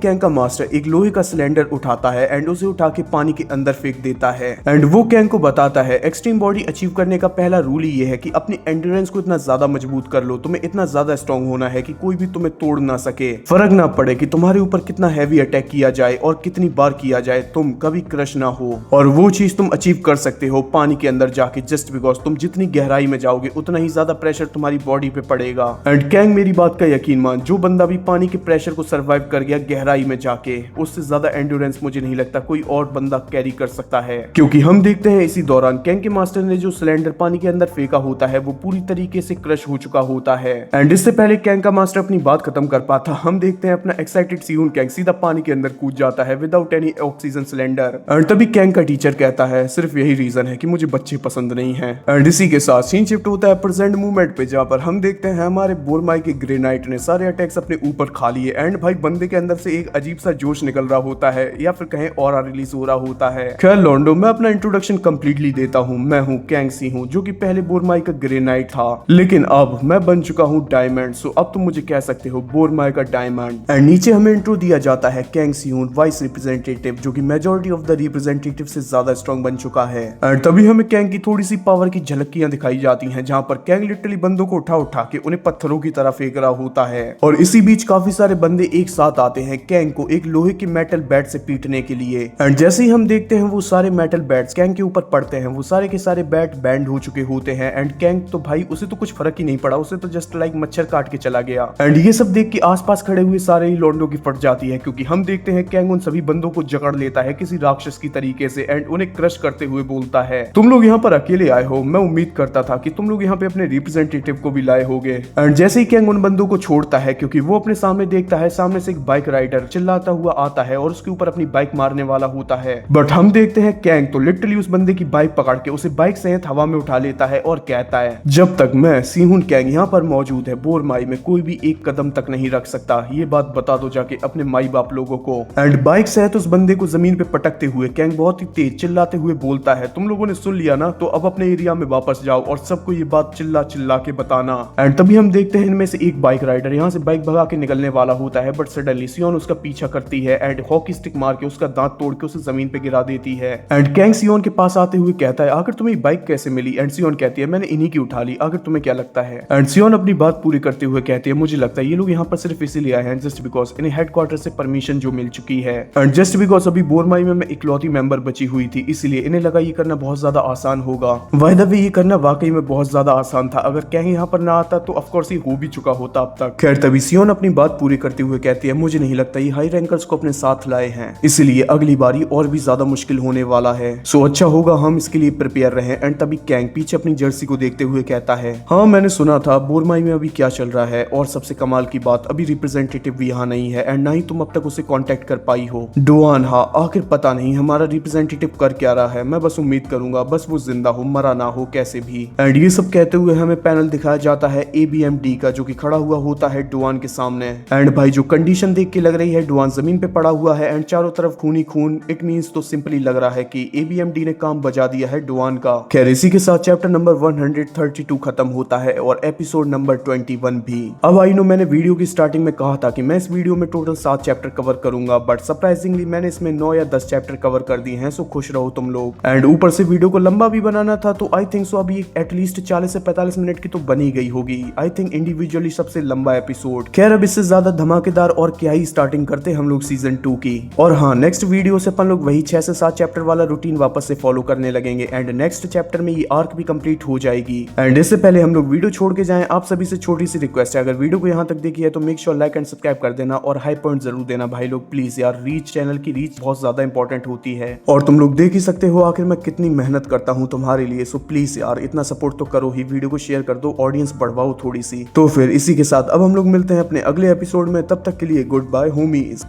कैंग का मास्टर एक लोहे का सिलेंडर उठाता है एंड उसे उठा के पानी के अंदर फेंक देता है। एंड वो कैंग को बताता है एक्सट्रीम बॉडी अचीव करने का पहला रूल ही ये है कि अपनी एंड्योरेंस को इतना ज्यादा मजबूत कर लो, तुम्हें इतना ज्यादा स्ट्रॉन्ग होना है कि कोई भी तुम्हें तोड़ ना सके, फर्क ना पड़े कि तुम्हारे ऊपर कितना हैवी अटैक किया जाए और कितनी बार किया जाए, तुम कभी क्रश ना हो। और वो चीज तुम अचीव कर सकते हो पानी के अंदर जाके, जस्ट बिकॉज तुम जितनी गहराई में जाओगे उतना ही ज्यादा प्रेशर तुम्हारी बॉडी पे पड़ेगा। एंड कैंग मेरी बात का यकीन मान, जो बंदा भी पानी के प्रेशर को सर्वाइव कर गया गहराई में जाके, उससे ज्यादा एंड्योरेंस मुझे नहीं लगता कोई और बंदा कैरी कर सकता है। क्योंकि हम देखते हैं इसी दौरान कैंग के मास्टर ने जो सिलेंडर पानी के अंदर फेंका होता है वो पूरी तरीके से क्रश हो चुका होता है। एंड इससे पहले कैंग का मास्टर अपनी बात खत्म कर पाता, हम देखते हैं अपना एक्साइटेड सियोन कैंग सीधा पानी के अंदर कूद जाता है without any oxygen cylinder. And तभी कैंग का टीचर कहता है सिर्फ यही रीजन है कि मुझे बच्चे पसंद नहीं है। एंड इसी के साथ सीन शिफ्ट होता है प्रेजेंट मूवमेंट पे, जहां पर हम देखते हैं हमारे बोरमाई के ग्रेनाइट ने सारे अटैक्स अपने ऊपर खा लिए। एंड भाई बंदे के अंदर से एक अजीब सा जोश निकल रहा होता है या फिर कहें और रिलीज हो रहा होता है। खैर लॉन्डो मैं अपना इंट्रोडक्शन कंप्लीटली देता हूँ, मैं हूँ कैंग सी हूँ जो कि पहले बोरमाई का ग्रेनाइट था, लेकिन अब मैं बन चुका हूँ डायमंड, सो अब तुम मुझे कह सकते हो बोरमाई का डायमंड। एंड नीचे हमें इंट्रो दिया जाता है कैंग सियोन वाइस रिप्रेजेंटेटिव जो कि मेजॉरिटी ऑफ द रिप्रेजेंटेटिव से ज्यादा स्ट्रॉन्ग बन चुका है। एंड तभी हमें कैंग की थोड़ी सी पावर की झलकियां दिखाई जाती हैं जहां पर कैंग लिटरली बंदों को उठा उठा के उन्हें पत्थरों की तरह फेंक रहा होता है। और इसी बीच काफी सारे बंदे एक साथ आते हैं कैंग को एक लोहे की मेटल बैट से पीटने के लिए। एंड जैसे ही हम देखते हैं वो सारे मेटल बैट्स कैंग के ऊपर पड़ते हैं, वो सारे के सारे बैट बैंड हो चुके होते हैं। एंड कैंग तो भाई उसे तो कुछ फर्क ही नहीं पड़ा, उसे तो जस्ट लाइक मच्छर काट के चला गया। एंड ये सब देख के आसपास खड़े हुए सारे ही लोंडों की फट जाती है, क्योंकि हम देखते हैं कैंग उन सभी बंदों को जकड़ लेता है किसी राक्षस की तरीके से एंड उन्हें क्रश करते हुए बोलता है, तुम लोग यहाँ पर अकेले आए हो, मैं उम्मीद करता था कि तुम लोग यहाँ पे अपने रिप्रेजेंटेटिव को भी लाए होगे। एंड जैसे ही कैंग उन बंदों को छोड़ता है, क्योंकि वो अपने सामने देखता है सामने से एक बाइक राइडर चिल्लाता हुआ आता है और उसके ऊपर अपनी बाइक मारने वाला होता है। बट हम देखते हैं कैंग तो लिटरली उस बंदे की बाइक पकड़ के उसे बाइक सहित हवा में उठा लेता है और कहता है, जब तक मैं सिहुन कैंग यहाँ पर मौजूद है बोरमाई में कोई भी एक कदम तक नहीं रख सकता, ये बात बता दो जाके अपने माई बाप लोगों को। एंड बाइक सहित उस बंदे को जमीन पे पटकते हुए कैंग बहुत ही तेज चिल्लाते हुए बोलता है, तुम लोगों ने सुन लिया ना, तो अब अपने एरिया में वापस जाओ और सबको ये बात चिल्ला चिल्ला के बताना। एंड तभी हम देखते हैं इनमें से एक बाइक राइडर यहाँ से बाइक भगा के निकलने वाला होता है, बट सडनली सियोन उसका पीछा करती है एंड हॉकी स्टिक मार के उसका दांत तोड़ के उसे जमीन पे गिरा देती है। एंड कैंग सियोन के पास आते हुए कहता है, आखिर तुम्हें बाइक कैसे मिली? एंड सियोन कहती है, मैंने इन्हीं की उठा ली, आखिर तुम्हें क्या लगता है? एंड सियोन अपनी बात पूरी करते हुए कहती है, मुझे लगता है ये लोग यहाँ पर सिर्फ इसीलिए आए हैं जस्ट बिकॉज इन्हें हेडक्वार्टर से परमिशन जो मिल चुकी है एंड जस्ट बिकॉज अभी बोरमाई में मैं इकलौती मेंबर बची हुई थी, इसलिए इन्हें लगा ये करना बहुत ज्यादा आसान होगा। बाय द वे ये करना वाकई में बहुत ज्यादा आसान था, अगर कैंग यहाँ पर ना आता तो ऑफ कोर्स ये हो भी चुका होता अब तक। खैर तभी सियोन अपनी बात पूरी करते हुए कहती है, मुझे नहीं लगता ये हाई रैंकर्स को अपने साथ लाए हैं, इसलिए अगली बारी और भी ज्यादा मुश्किल होने वाला है, सो अच्छा होगा हम इसके लिए प्रिपेयर रहे। एंड तभी कैंग पीछे अपनी जर्सी को देखते हुए कहता है, हाँ मैंने सुना था बोरमाई में अभी क्या चल रहा है, और सबसे कमाल की बात अभी रिप्रेजेंटेटिव भी यहाँ नहीं है एंड ना ही तुम अब तक उसे कांटेक्ट कर पाई हो। डुआन, हाँ आखिर पता नहीं हमारा रिप्रेजेंटेटिव कर क्या रहा है, मैं बस उम्मीद करूंगा बस वो जिंदा हो, मरा ना हो कैसे भी। एंड ये सब कहते हुए हमें पैनल दिखाया जाता है ABMD का, जो कि खड़ा हुआ होता है डुआन के सामने। एंड भाई जो कंडीशन देख के लग रही है डुआन जमीन पे पड़ा हुआ है एंड चारों तरफ खून ही खून, इट मींस तो सिंपली लग रहा है कि ABMD ने काम बजा दिया है डुआन का। खैर इसी के साथ चैप्टर नंबर 132 खत्म होता है और एपिसोड नंबर 21 भी। अब आई नो मैंने वीडियो की स्टार्टिंग में कहा था कि मैं इस वीडियो में टोटल 7 चैप्टर कवर करूंगा, बट सरप्राइजिंगली मैंने इसमें 9 या 10 चैप्टर कवर कर दिए हैं, सो खुश रहो तुम लोग। एंड ऊपर से वीडियो को लंबा भी बनाना था, तो आई थिंक सो अभी एटलीस्ट 40 से 45 मिनट की तो बनी गई होगी, आई थिंक इंडिविजुअली सबसे लंबा एपिसोड। खैर अब इससे ज्यादा धमाकेदार और क्या ही स्टार्टिंग करते हम लोग सीजन 2 की। और हाँ नेक्स्ट वीडियो से अपन लोग वही 6 से 7 चैप्टर वाला रूटीन वापस से फॉलो करने लगेंगे एंड नेक्स्ट चैप्टर में ये आर्क भी कंप्लीट हो जाएगी। एंड इससे पहले हम लोग वीडियो छोड़ के जाएं, आप सभी से छोटी सी रिक्वेस्ट है, अगर वीडियो को यहाँ तक देखी है तो make sure like and subscribe कर देना और हाई पॉइंट जरूर देना भाई लोग प्लीज यार, रीच चैनल की रीच बहुत ज्यादा इंपॉर्टेंट होती है और तुम लोग देख ही सकते हो आखिर मैं कितनी मेहनत करता हूँ तुम्हारे लिए, सो प्लीज यार इतना सपोर्ट तो करो ही, वीडियो को शेयर कर दो, ऑडियंस बढ़वाओ थोड़ी सी। तो फिर इसी के साथ अब हम लोग मिलते हैं अपने अगले एपिसोड में, तब तक के लिए गुड बाय होमीज।